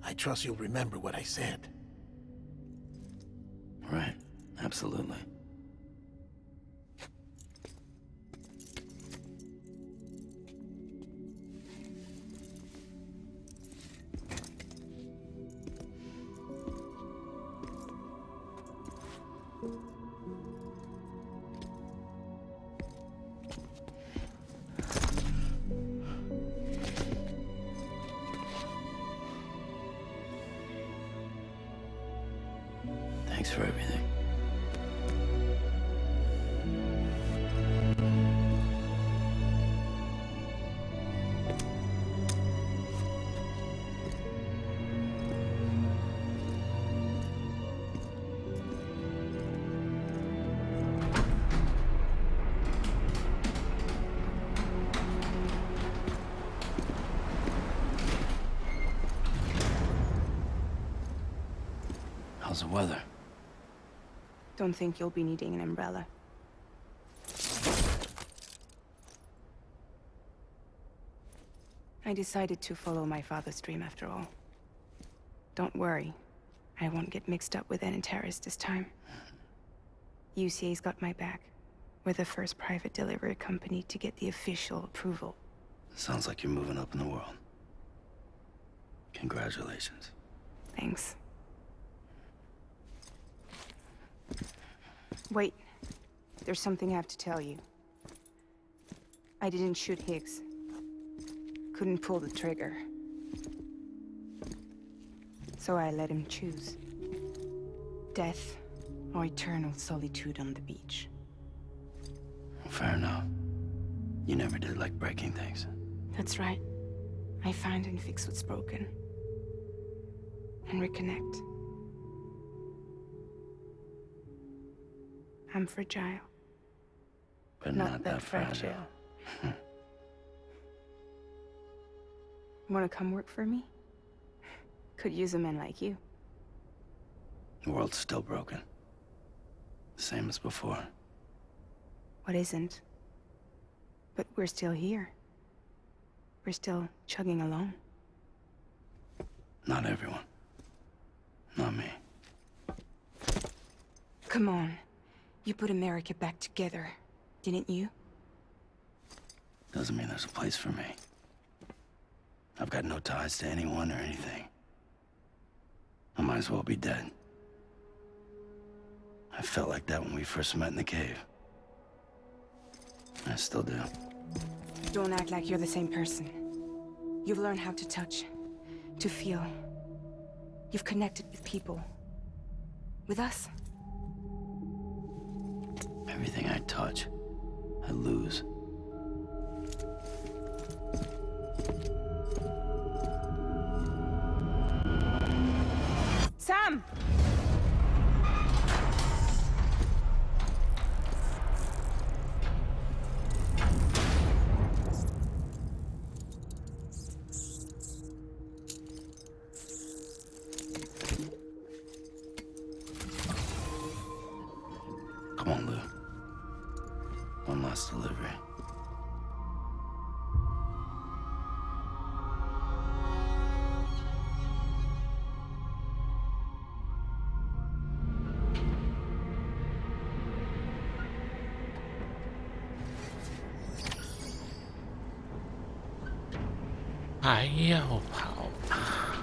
I trust you'll remember what I said. Right. Absolutely. Thanks for everything. How's the weather? Don't think you'll be needing an umbrella. I decided to follow my father's dream after all. Don't worry. I won't get mixed up with any terrorists this time. UCA's got my back. We're the first private delivery company to get the official approval. Sounds like you're moving up in the world. Congratulations. Thanks. Wait. There's something I have to tell you. I didn't shoot Higgs. Couldn't pull the trigger. So I let him choose. Death or eternal solitude on the beach. Fair enough. You never did like breaking things. That's right. I find and fix what's broken. And reconnect. I'm fragile. But not that fragile. Wanna come work for me? Could use a man like you. The world's still broken. Same as before. What isn't? But we're still here. We're still chugging along. Not everyone. Not me. Come on. You put America back together, didn't you? Doesn't mean there's a place for me. I've got no ties to anyone or anything. I might as well be dead. I felt like that when we first met in the cave. I still do. Don't act like you're the same person. You've learned how to touch, to feel. You've connected with people. With us. Everything I touch, I lose. Sam! Come on, Lou. One last delivery. 还要跑啊！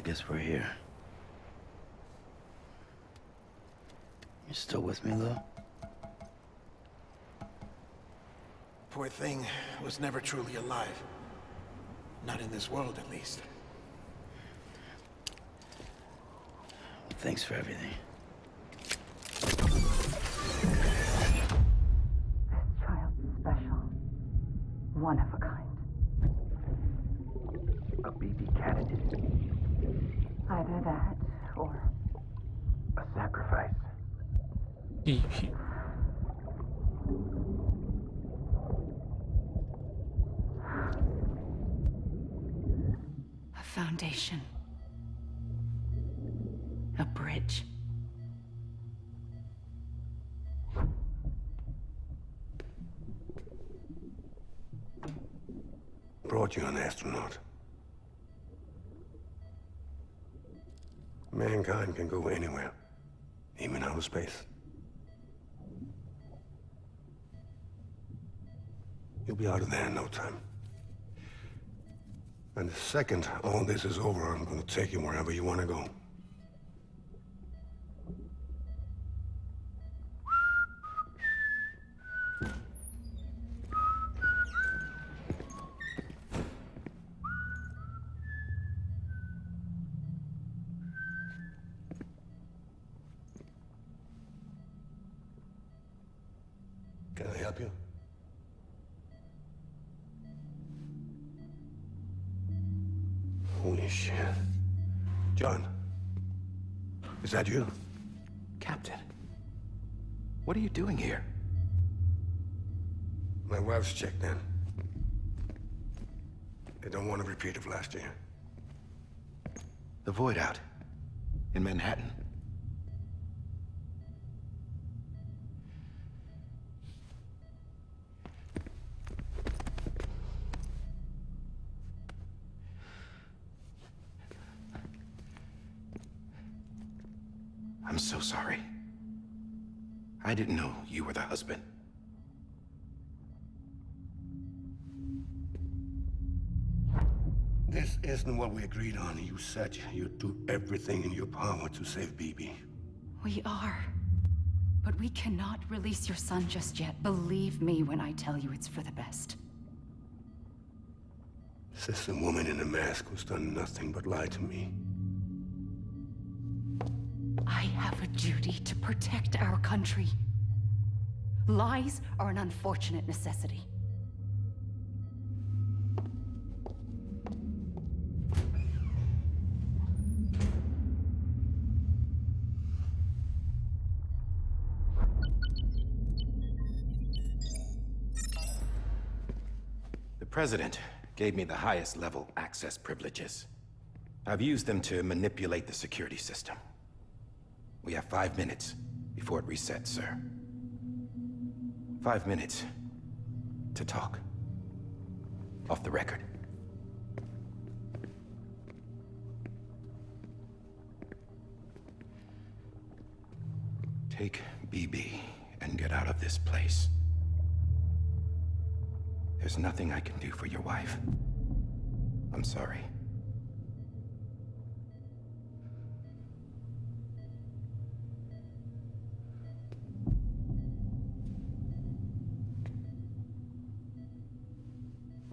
guess we're here. You still with me, Lou? Poor thing was never truly alive. Not in this world, at least. Thanks for everything. This child's special. One of a kind. A BB candidate. Either that, or A sacrifice. EP. a foundation. A bridge. Brought you an astronaut. Mankind can go anywhere, even outer space. You'll be out of there in no time. And the second all this is over, I'm gonna take you wherever you want to go. Can I help you? Holy shit. John, is that you? Captain, what are you doing here? My wife's checked in. They don't want a repeat of last year. The Void out. In Manhattan. I'm so sorry. I didn't know you were the husband. This isn't what we agreed on. You said you'd do everything in your power to save BB. We are. But we cannot release your son just yet. Believe me when I tell you it's for the best. This is a woman in a mask who's done nothing but lie to me. I have a duty to protect our country. Lies are an unfortunate necessity. The President gave me the highest level access privileges. I've used them to manipulate the security system. We have 5 minutes before it resets, sir. 5 minutes to talk. Off the record. Take BB and get out of this place. There's nothing I can do for your wife. I'm sorry.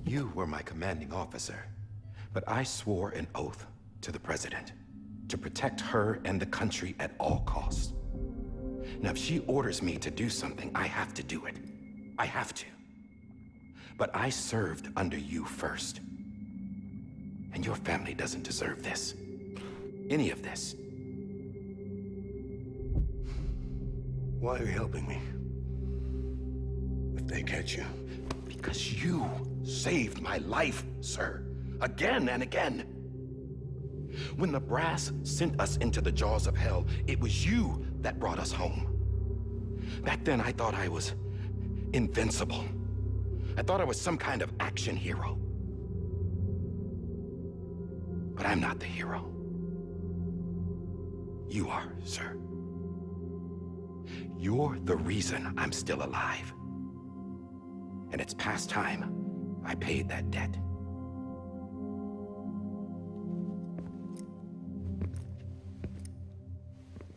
You were my commanding officer, but I swore an oath to the President to protect her and the country at all costs. Now, if she orders me to do something, I have to do it. I have to. But I served under you first. And your family doesn't deserve this. Any of this. Why are you helping me? If they catch you. Because you saved my life, sir. Again and again. When the brass sent us into the jaws of hell, it was you that brought us home. Back then, I thought I was invincible. I thought I was some kind of action hero. But I'm not the hero. You are, sir. You're the reason I'm still alive. And it's past time I paid that debt.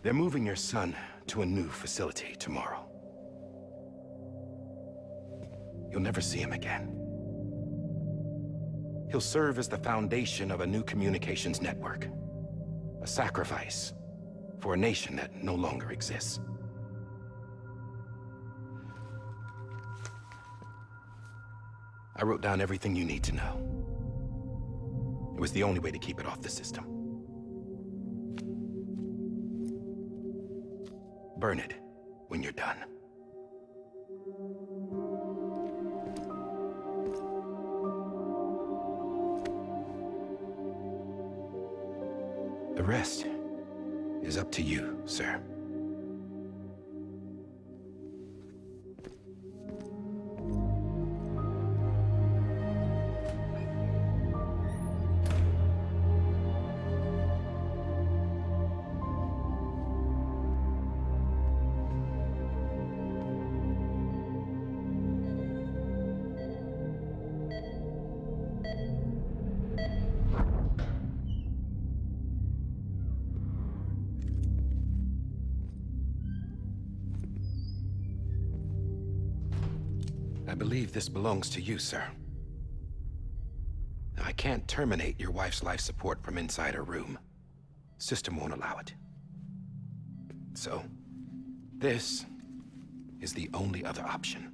They're moving your son to a new facility tomorrow. You'll never see him again. He'll serve as the foundation of a new communications network. A sacrifice for a nation that no longer exists. I wrote down everything you need to know. It was the only way to keep it off the system. Burn it when you're done. The rest is up to you, sir. I believe this belongs to you, sir. I can't terminate your wife's life support from inside her room. System won't allow it. So, this is the only other option.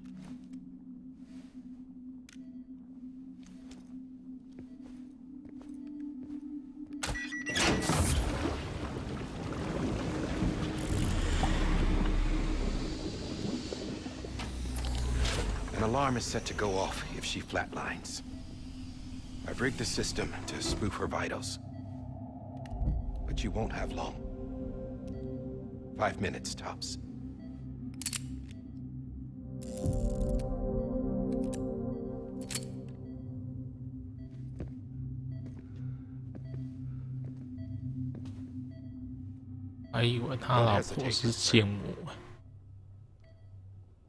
An alarm is set to go off if she flatlines. I've rigged the system to spoof her vitals. But you won't have long. 5 minutes, tops.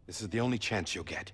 This is the only chance you'll get.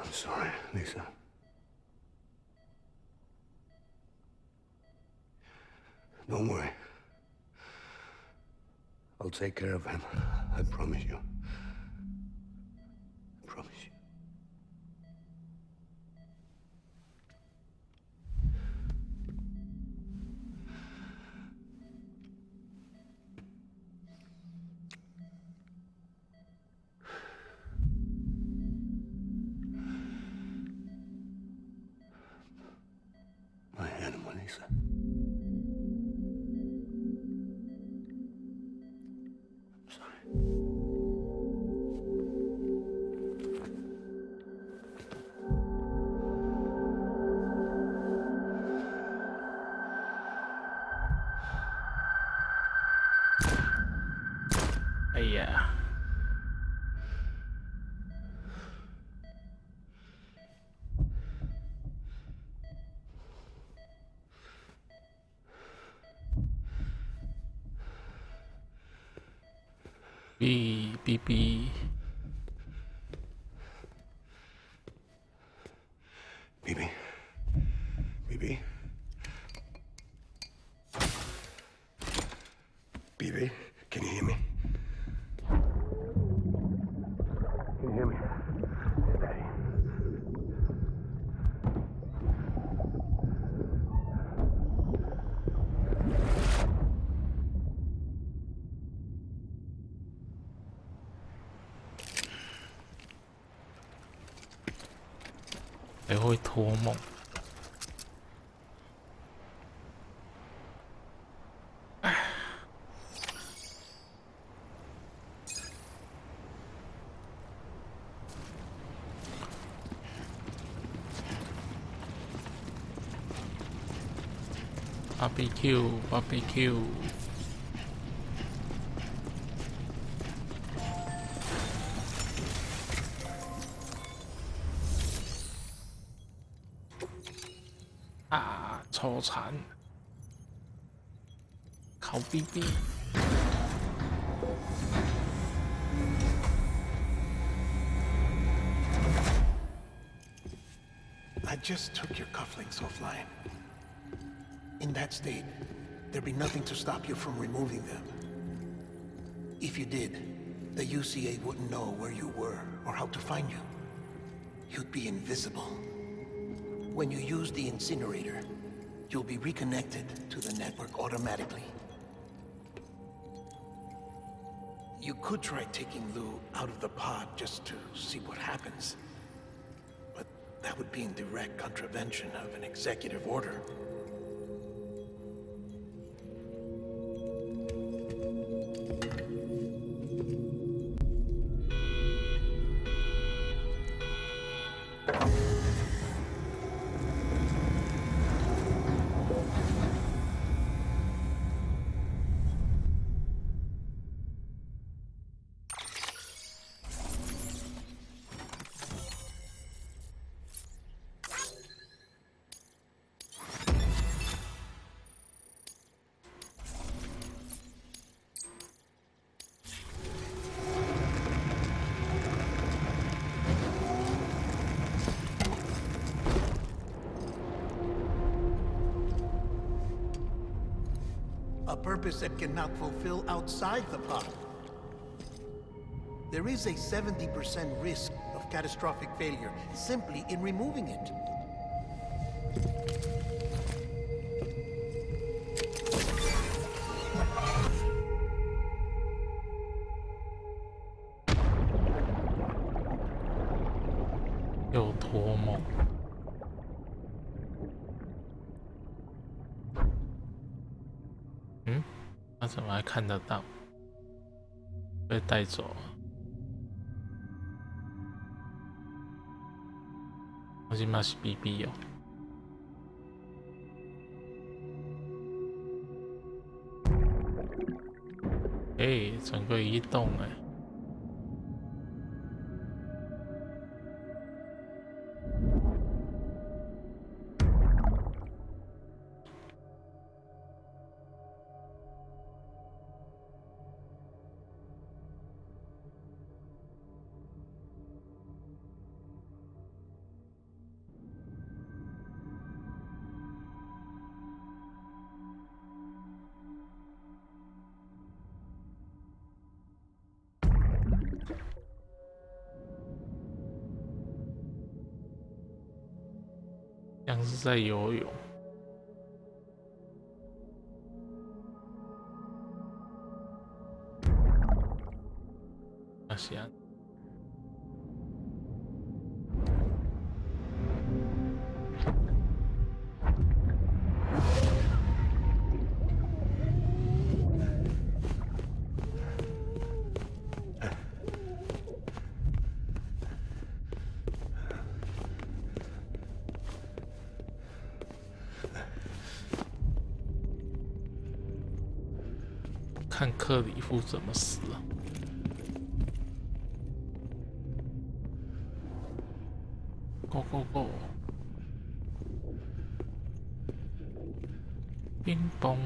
I'm sorry, Lisa. Don't worry. I'll take care of him. I promise you. I promise you. My animal, Lisa. I'm sorry. Yeah. B. Bibi. Bibi. Bibi, can you hear me? Can you hear me? It's Daddy. 还会托梦。BBQ。啊，抽残，烤 BB。I just took your cufflinks offline. In that state, there'd be nothing to stop you from removing them. If you did, the UCA wouldn't know where you were or how to find you. You'd be invisible. When you use the incinerator, you'll be reconnected to the network automatically. You could try taking Lou out of the pod just to see what happens. But that would be in direct contravention of an executive order. A purpose that cannot fulfill outside the pod. There is a 70% risk of catastrophic failure simply in removing it.又托梦。他怎么还看得到？被带走了。我今嘛是 BB 哦。整个移动像是在游泳。行。看克里夫怎么死了。Go go go！ 乒乓。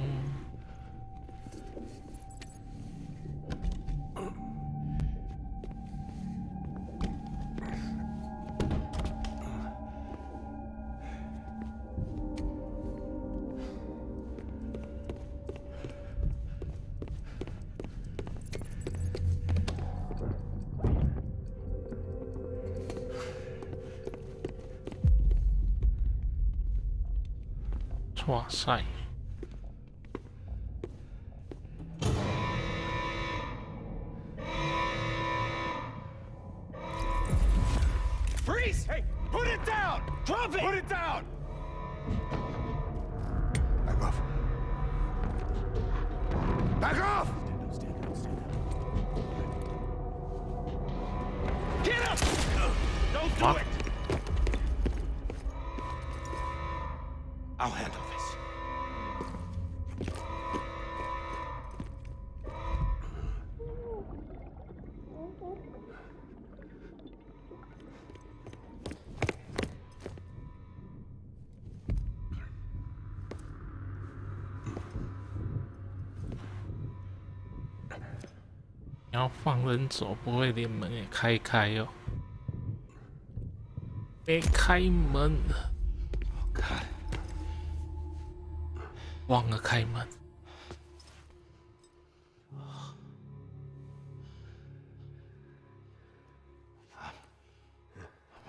哇塞！ Freeze! Hey, Put it down! Drop it! Put it down! Back off. Back off! Get up! Don't do What? it! I'll handle this.你要放人走，不会连门也开哦。没开门，God. 忘了开门。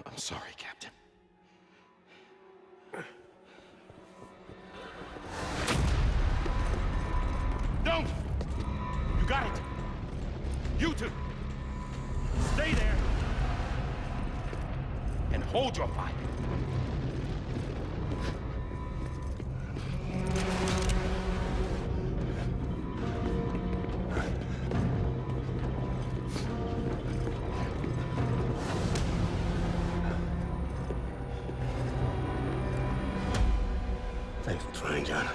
I'm sorry, Captain. Don't! You got it! You two! Stay there! And hold your fire. Thanks for trying, John.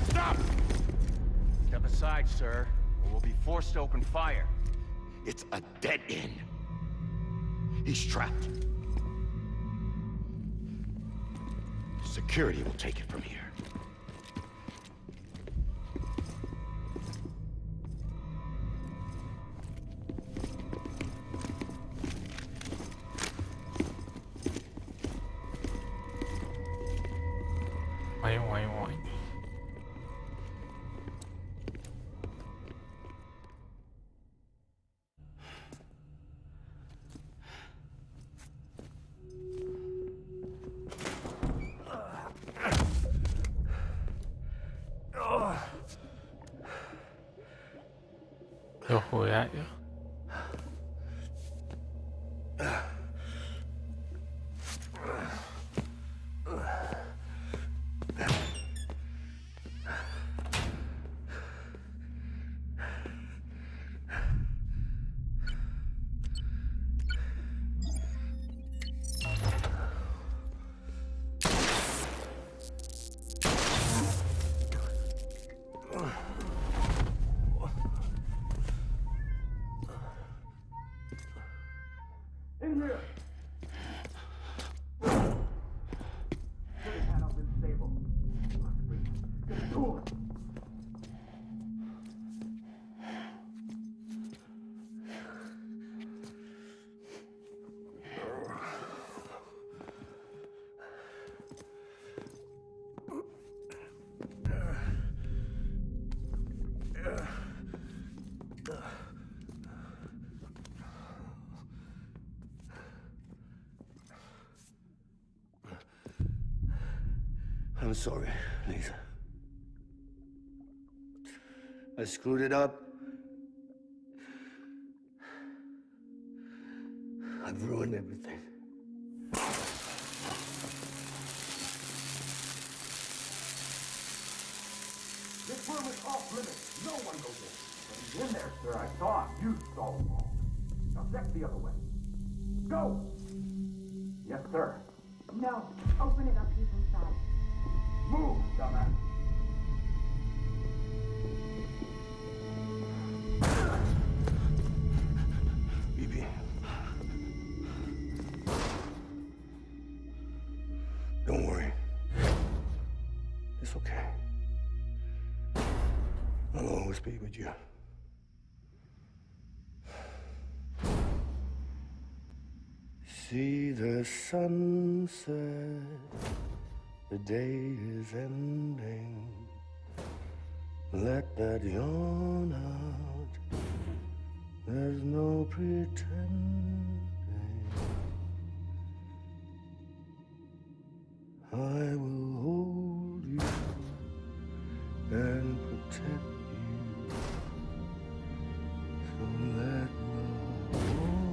Stop! Step aside, sir, or we'll be forced to open fire. It's a dead end. He's trapped. Security will take it from here. Why? 又回来了。I'm sorry, Lisa. I screwed it up. I've ruined everything. This room is off limits. No one goes in. But he's in there, sir. I saw him. You saw him all. Now check the other way. Go! Yes, sir. No. Open it up. He's inside. Move, dumbass. BB. Don't worry. It's okay. I'll always be with you. See the sunset, the day is ending. Let that yawn out, there's no pretending. I will hold you and protect you. So let love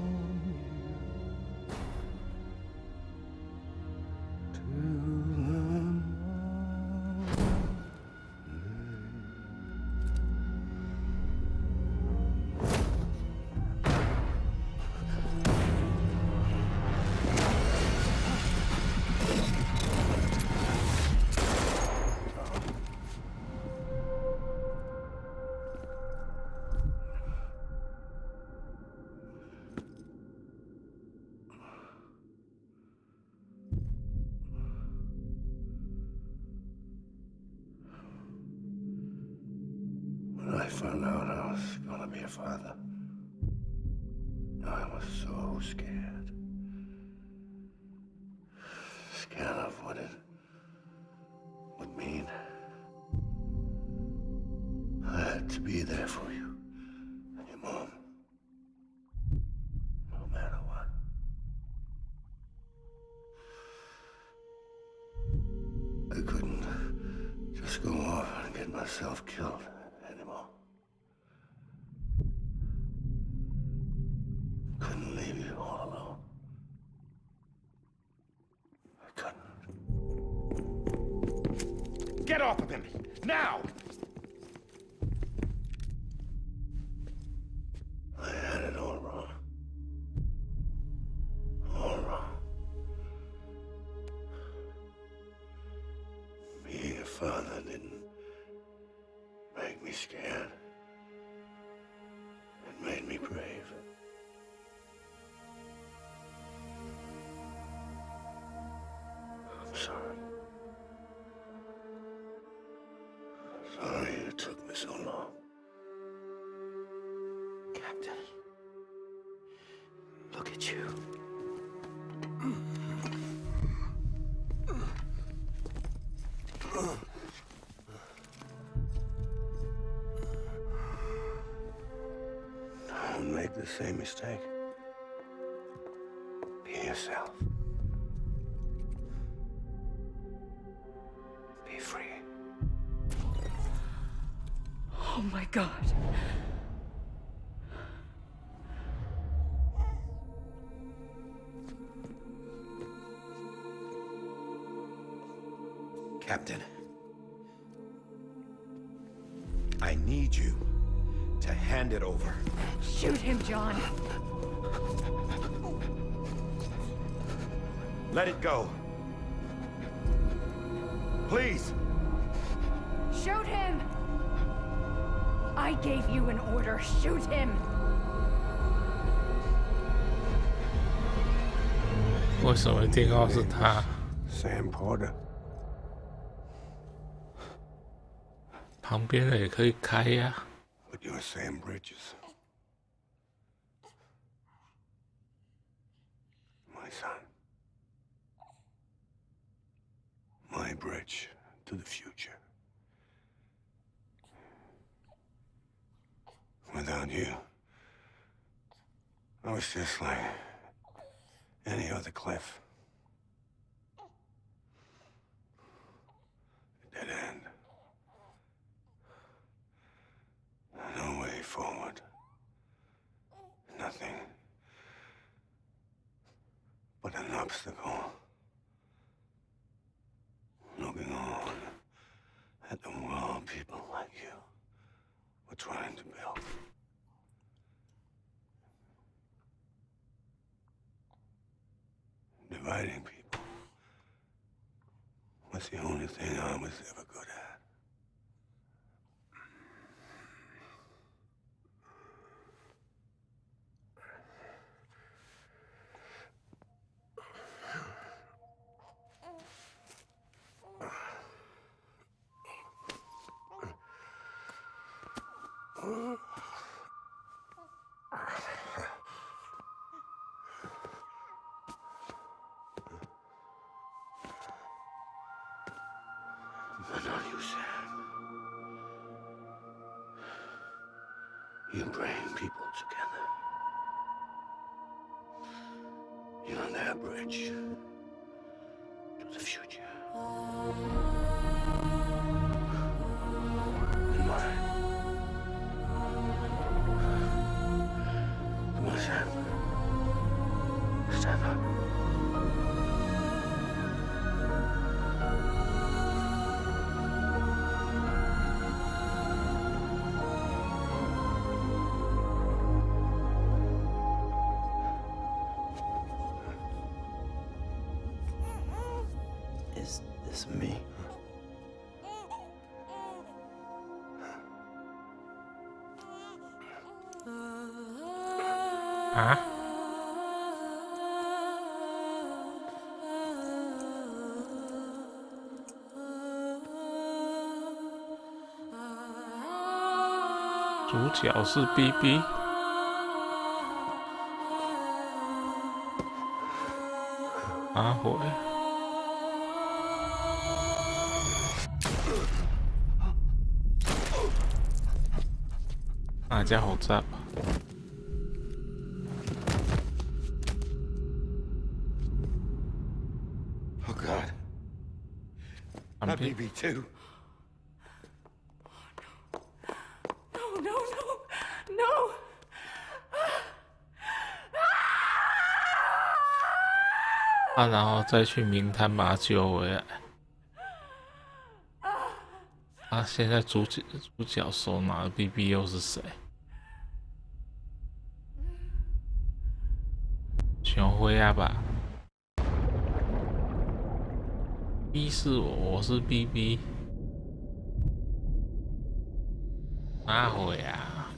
found out I was gonna be a father, I was so scared. Scared of what it would mean. I had to be there for you and your mom. No matter what. I couldn't just go off and get myself killed anymore. Couldn't leave you all alone. I couldn't. Get off of him! Now! I had it all wrong. All wrong. Being a father didn't make me scared. It made me brave. I'm sorry. Sorry it took me so long. Captain, look at you. Don't make the same mistake. Be yourself. Be free. Oh my God. Captain, I need you to hand it over. Shoot him, John. Let it go. Please. Shoot him! I gave you an order. Shoot him! 为什么一定要是他？ Sam Porter. 旁边的也可以开呀。 But you're Sam Bridges. My son. My bridge to the future. Without you, I was just like any other Cliff. A dead end. No way forward. Nothing but an obstacle. Looking on at the world people like you were trying to build. Dividing people was the only thing I was ever good at. But not you, Sam. You bring people together. You're their bridge to the future. And mine. Come on, Sam. Stand up. Is this me? Ah? 主角是 BB。阿回。那家好炸吧。 Oh God. Not BB too. No, no, no, no! 啊，然后再去明滩把他救回来。啊，现在主角手拿的 BB 又是谁？熊辉啊吧。 B 是我，我是 BB。哪会啊？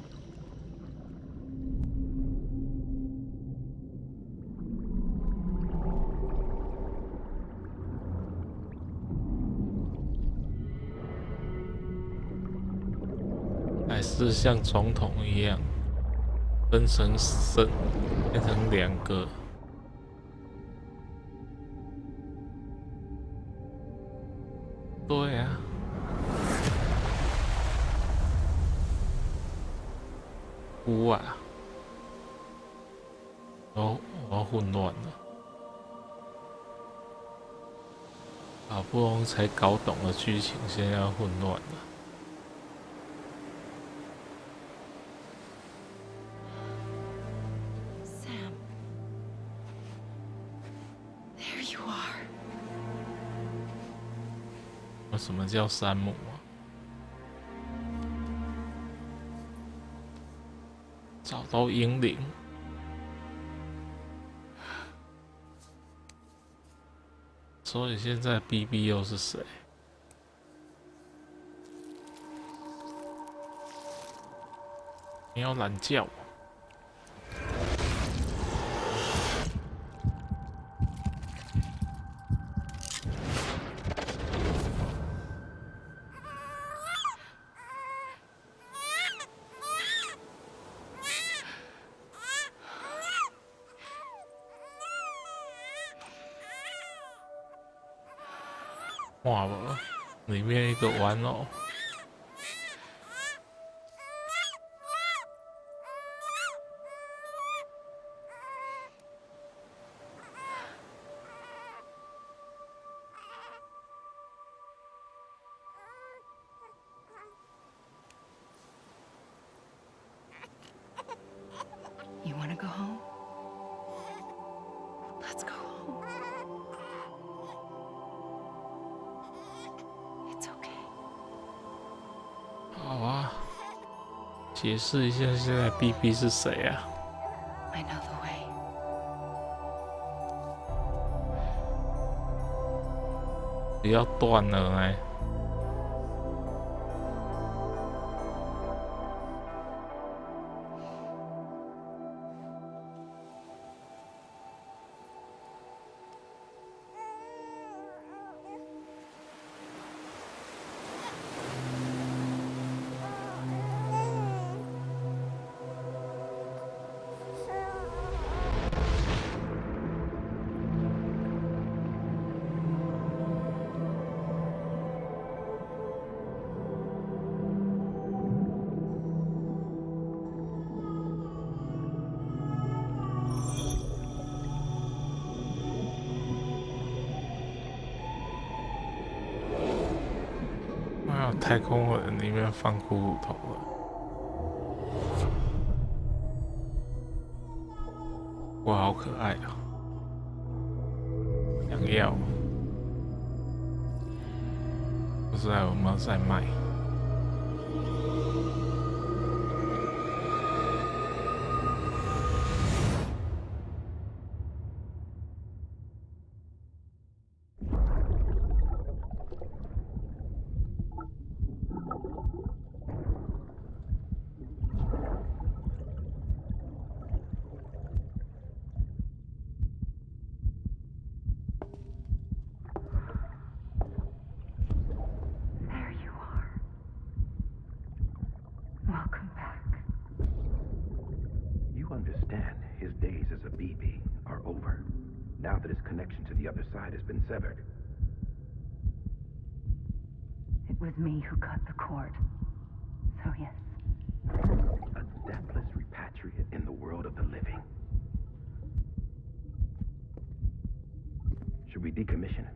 还是像总统一样，分成变成2个。 对啊，啊，我混乱了，好不容易才搞懂了剧情，现在要混乱了。Sam, there you are. 什么叫山姆啊？找到英灵。所以现在 BB 又是谁？你要懒觉。 哇了，里面一个玩偶。You want to go home? Let's go home. It's okay. 好啊，解释一下现在 BB 是谁啊？ I know the way. 不要断了哎。太空人里面放骷髅头了，哇，好可爱啊！想要，不知道有没有在卖？There you are. understand, his days as a BB are over, now that his connection to the other side has been severed. It was me who cut the cord. So yes. A deathless repatriate in the world of the living. Should we decommission it?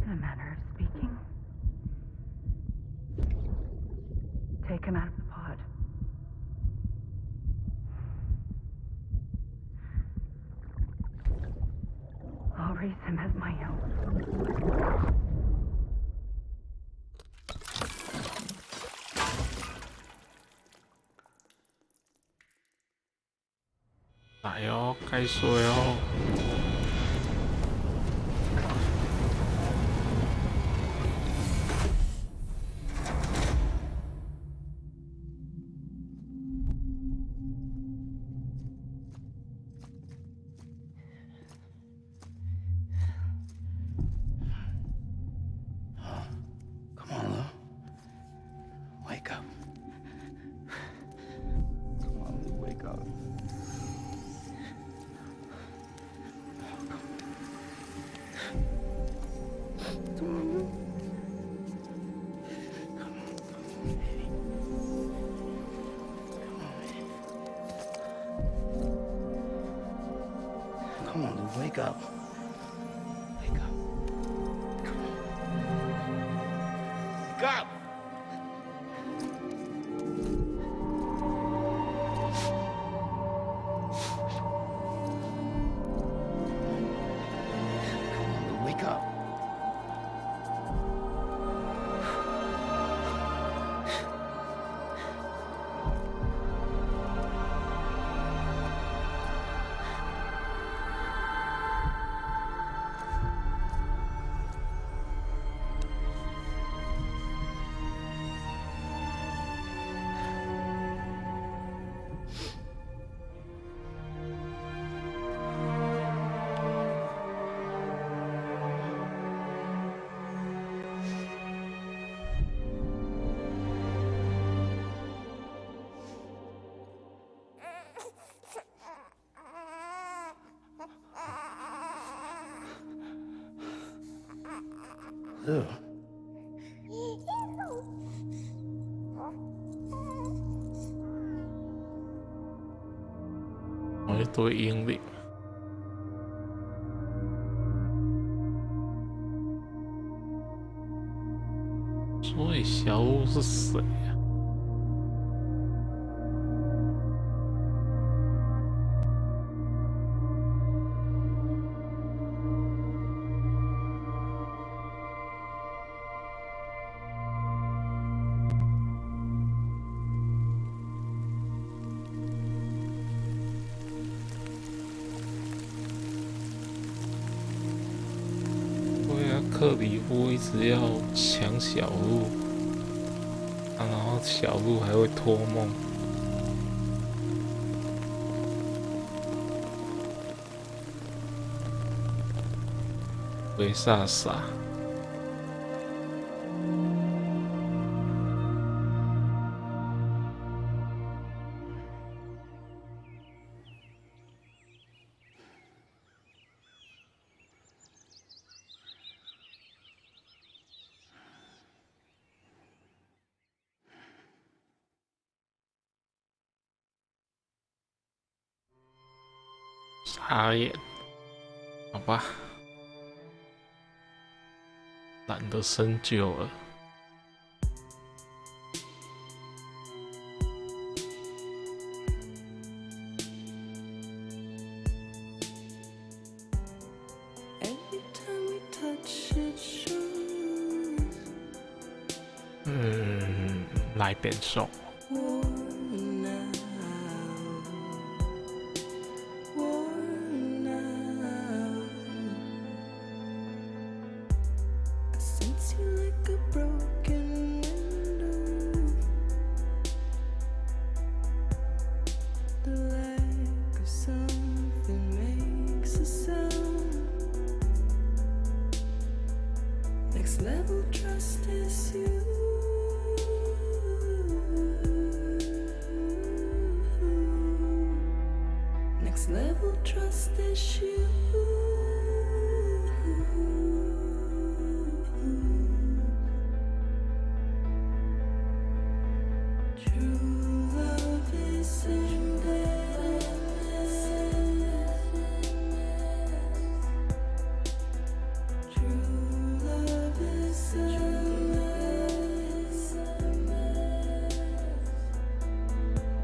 In a manner of speaking. Take him out of the pod. I'll raise him as my own.来哦，开水哦。Come on, Lou. Wake up. Come on, Lou, wake up. Come on, Lou. Come on, Lou, wake up. Wake up. Come on. Wake up! Come on, Lou, wake up. Lou. 我一堆英灵。所以小五是谁呀？克里夫一直要抢小鹿，然后小鹿还会托梦。维萨萨。傻眼，好吧，懒得深究了。来变瘦。Next level trust is you. Next level trust is you. True love is in True love is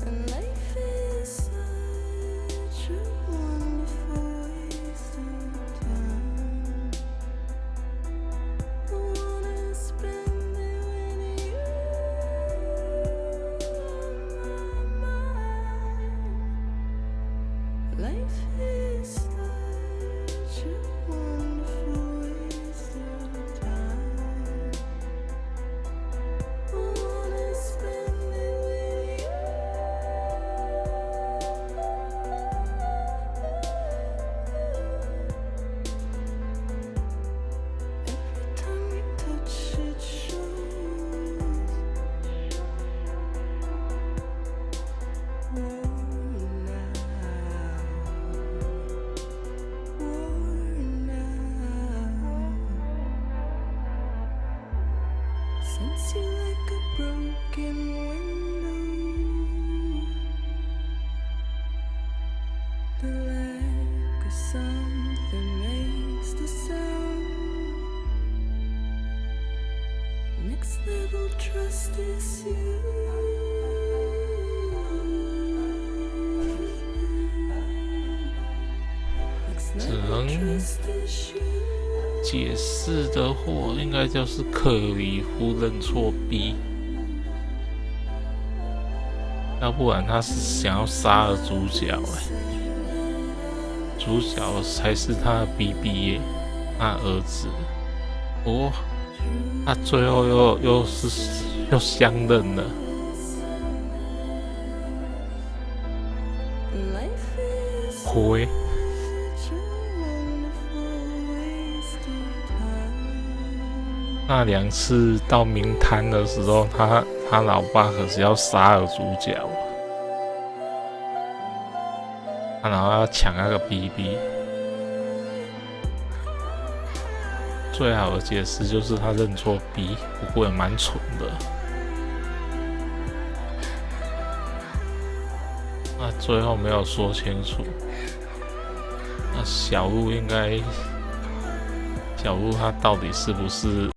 and life is such a wonderful waste of time. I wanna spend it with you on my mind. Life is such a wonderful waste of time. I wanna spend it with you. Every time we touch it shows. Worn out. Sense you like a broken window. The lack of something makes the sound. Next level trust is you. Next 只 level 能 trust is you. 解释的话，应该就是克里夫认错 B， 要不然他是想要杀了主角主角才是他的 BB 耶，他儿子。不过他最后又相认了。灰。那2次到明滩的时候，他老爸可是要杀了主角，然后要抢那个 BB。最好的解释就是他认错 B， 不过也蛮蠢的。那最后没有说清楚。那小鹿他到底是不是？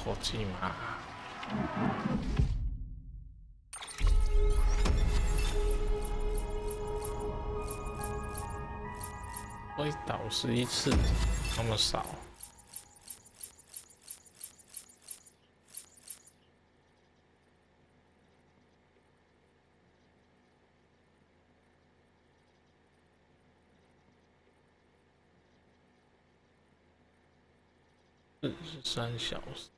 火计嘛。会倒11次，那么少。43小时。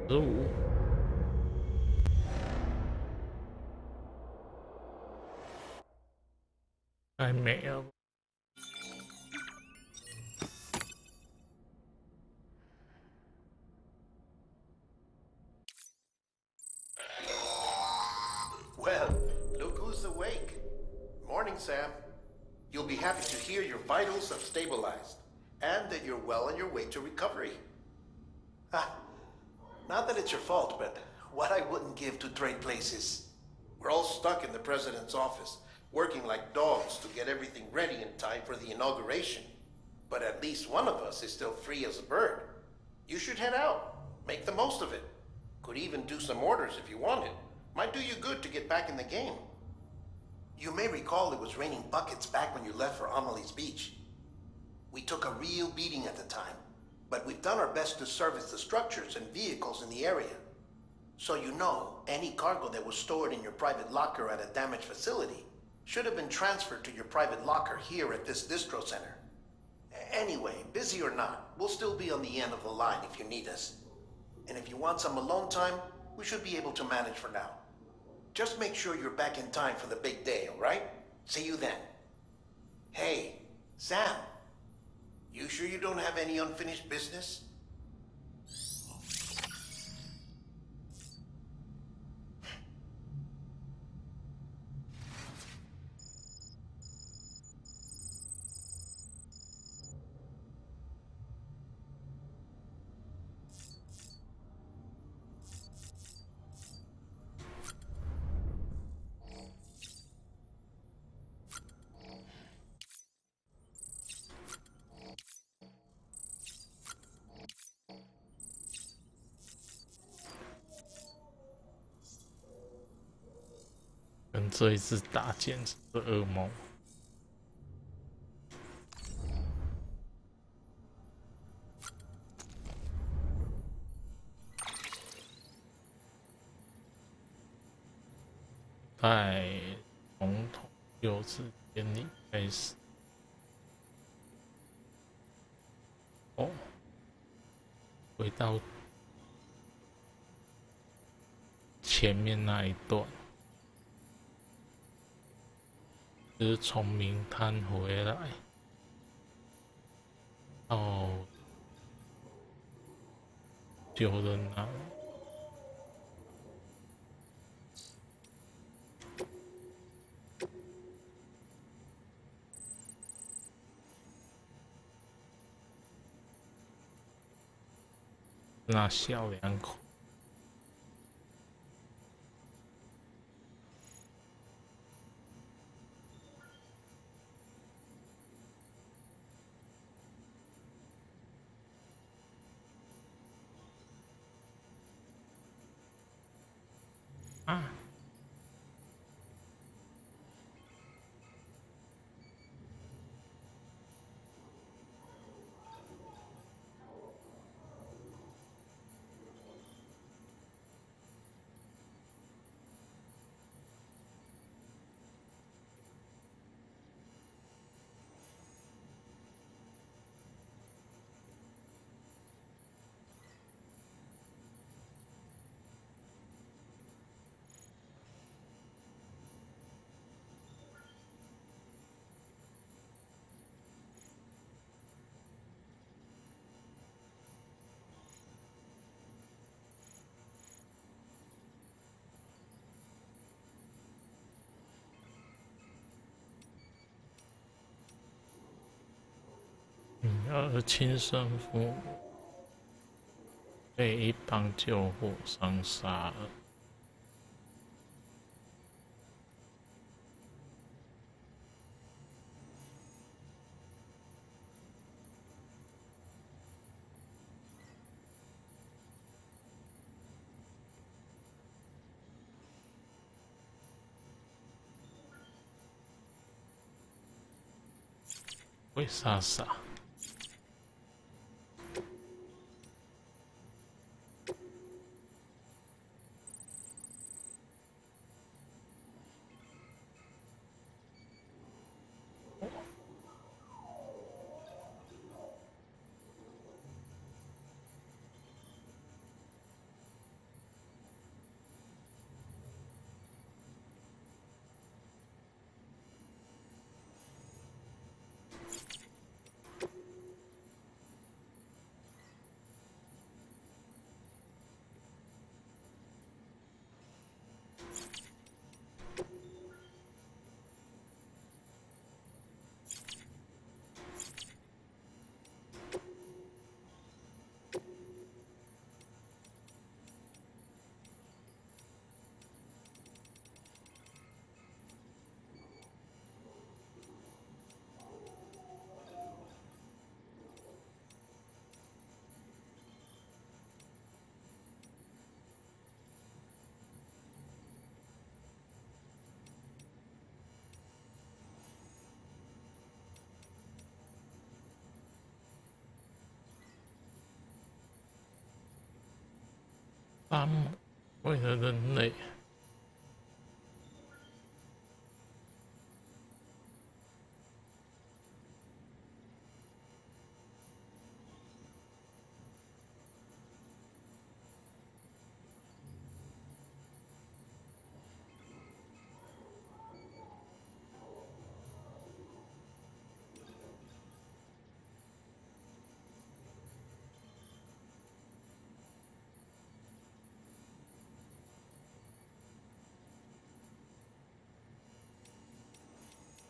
15，该没了。Well, look who's awake. Morning, Sam. You'll be happy to hear your vitals have stabilized, and that you're well on your way to recovery. Ah, not that it's your fault, but what I wouldn't give to trade places. We're all stuck in the president's office, working like dogs to get everything ready in time for the inauguration. But at least one of us is still free as a bird. You should head out. Make the most of it. Could even do some orders if you wanted. Might do you good to get back in the game. You may recall it was raining buckets back when you left for Amelie's Beach. We took a real beating at the time, but we've done our best to service the structures and vehicles in the area. So you know, any cargo that was stored in your private locker at a damaged facility should have been transferred to your private locker here at this distro center. Anyway, busy or not, we'll still be on the end of the line if you need us. And if you want some alone time, we should be able to manage for now. Just make sure you're back in time for the big day, all right? See you then. Hey, Sam. You sure you don't have any unfinished business?跟这一次打简直是噩梦。在总统幼稚典礼开始。哦，回到前面那一段。就是从明滩回来，到旧的那小两口。啊！亲生父母被一帮救火商杀了。为啥傻？沙漠为了人类。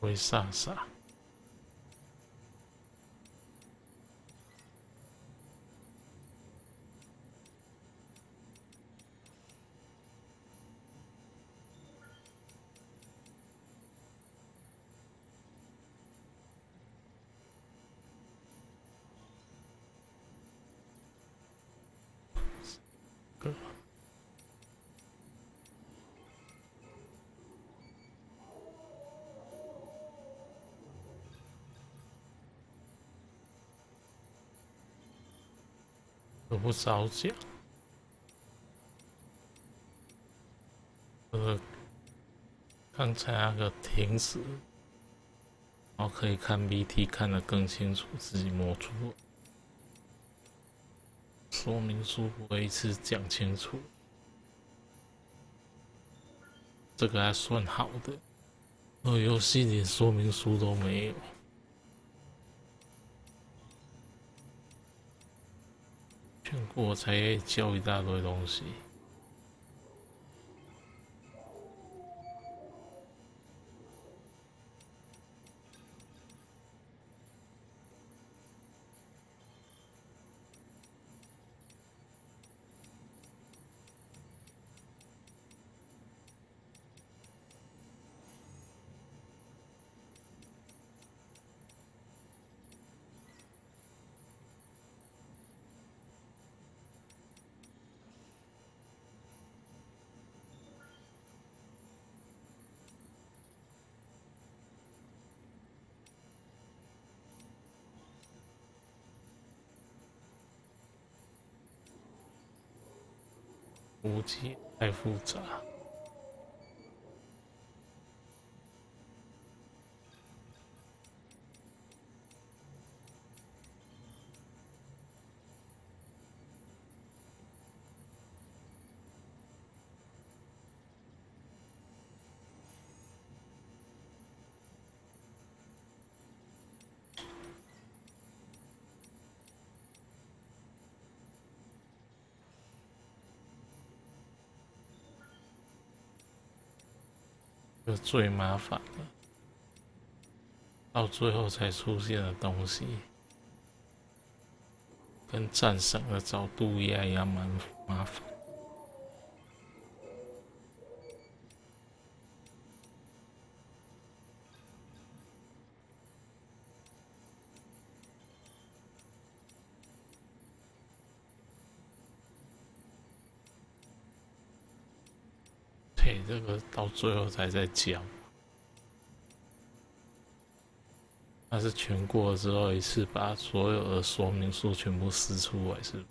为啥傻？都不早讲。刚才那个停止，然后可以看 BT 看得更清楚，自己摸出来。说明书不会一次讲清楚，这个还算好的。游戏连说明书都没有。全国才教一大堆东西。武器太复杂。这最麻烦了，到最后才出现的东西。跟战神的找渡鸦一样蛮麻烦。对，这个到最后才在讲。那是全过了之后一次把所有的说明书全部撕出来，是？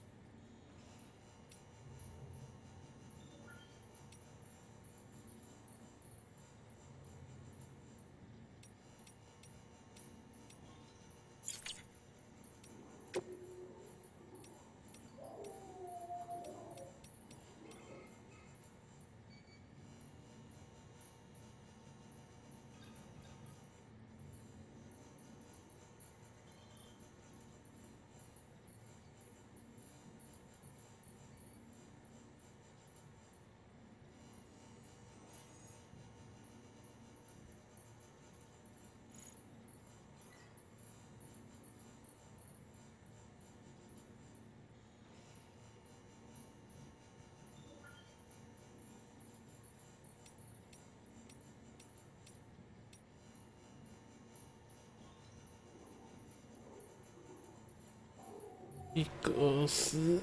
一个是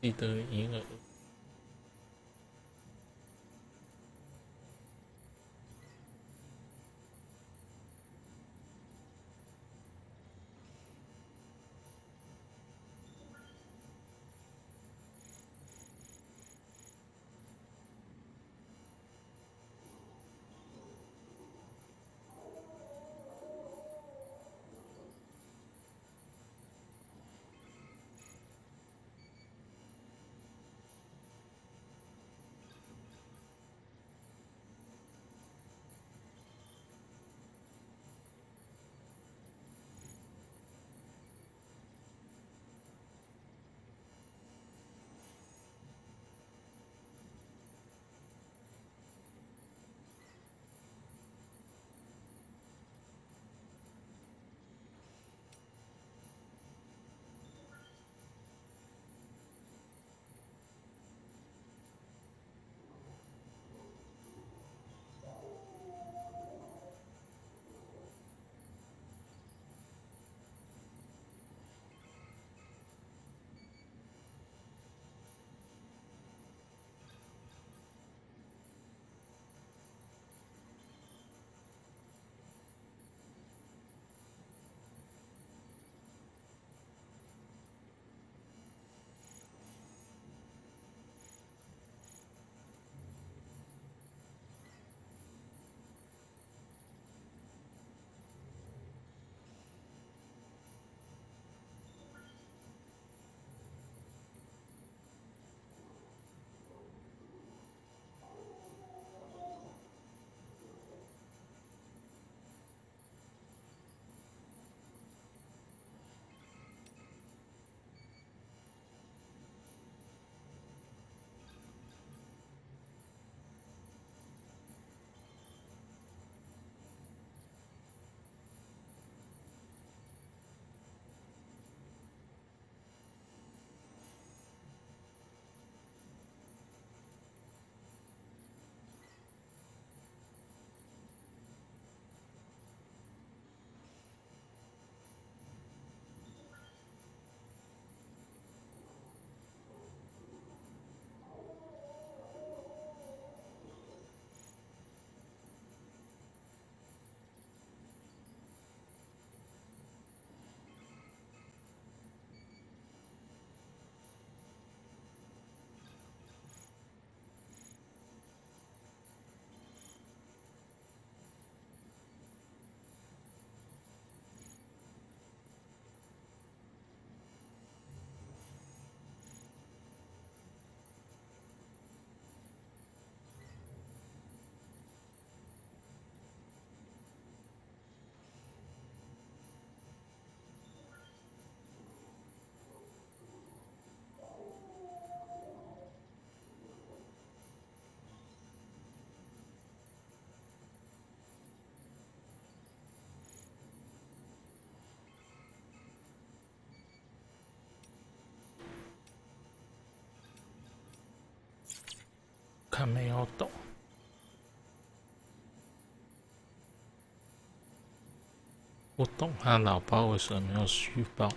记得婴儿。看没有懂。不懂他老爸为什么没有虚报。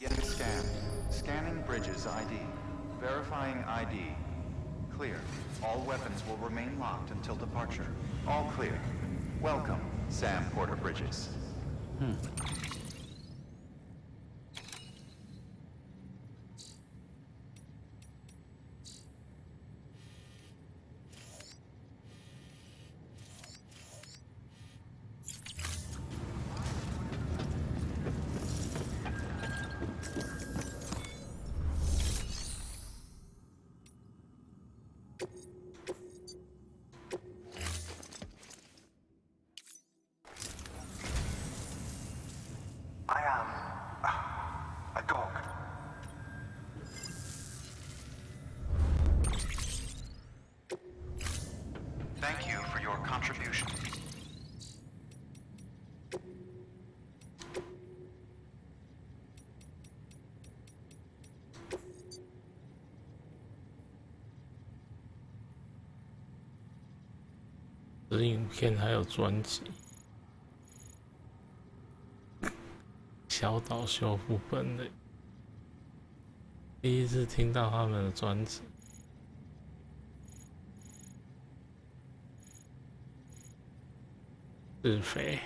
Getting scanned. Scanning Bridges ID. Verifying ID. Clear. All weapons will remain locked until departure. All clear. Welcome, Sam Porter Bridges. 这影片还有专辑，小岛修复本的，第一次听到他们的专辑。自肥。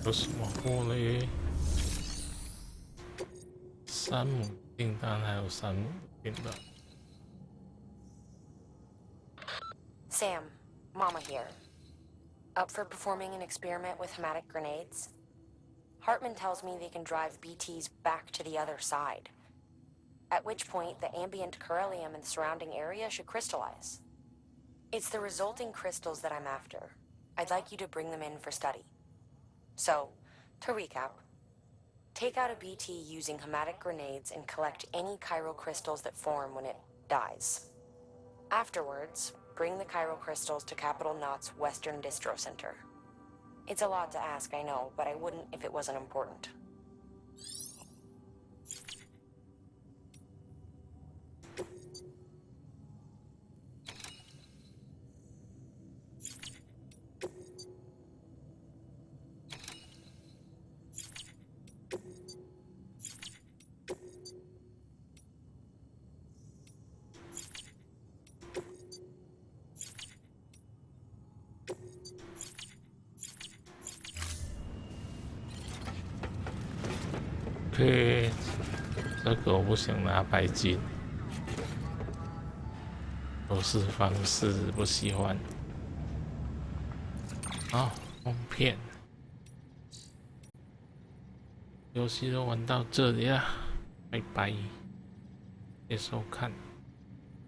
有什么货嘞？山姆订单还有山姆订单。Sam, Mama here. Up for performing an experiment with hematic grenades? Hartman tells me they can drive BTs back to the other side. At which point, the ambient beryllium in the surrounding area should crystallize. It's the resulting crystals that I'm after. I'd like you to bring them in for study. So, to recap, take out a BT using hematic grenades and collect any chiral crystals that form when it dies. Afterwards, bring the chiral crystals to Capital Knot's Western Distro Center. It's a lot to ask, I know, but I wouldn't if it wasn't important. OK， 这个我不想拿白金，游戏方式不喜欢。好，封片，游戏都玩到这里啦，拜拜，谢谢收看。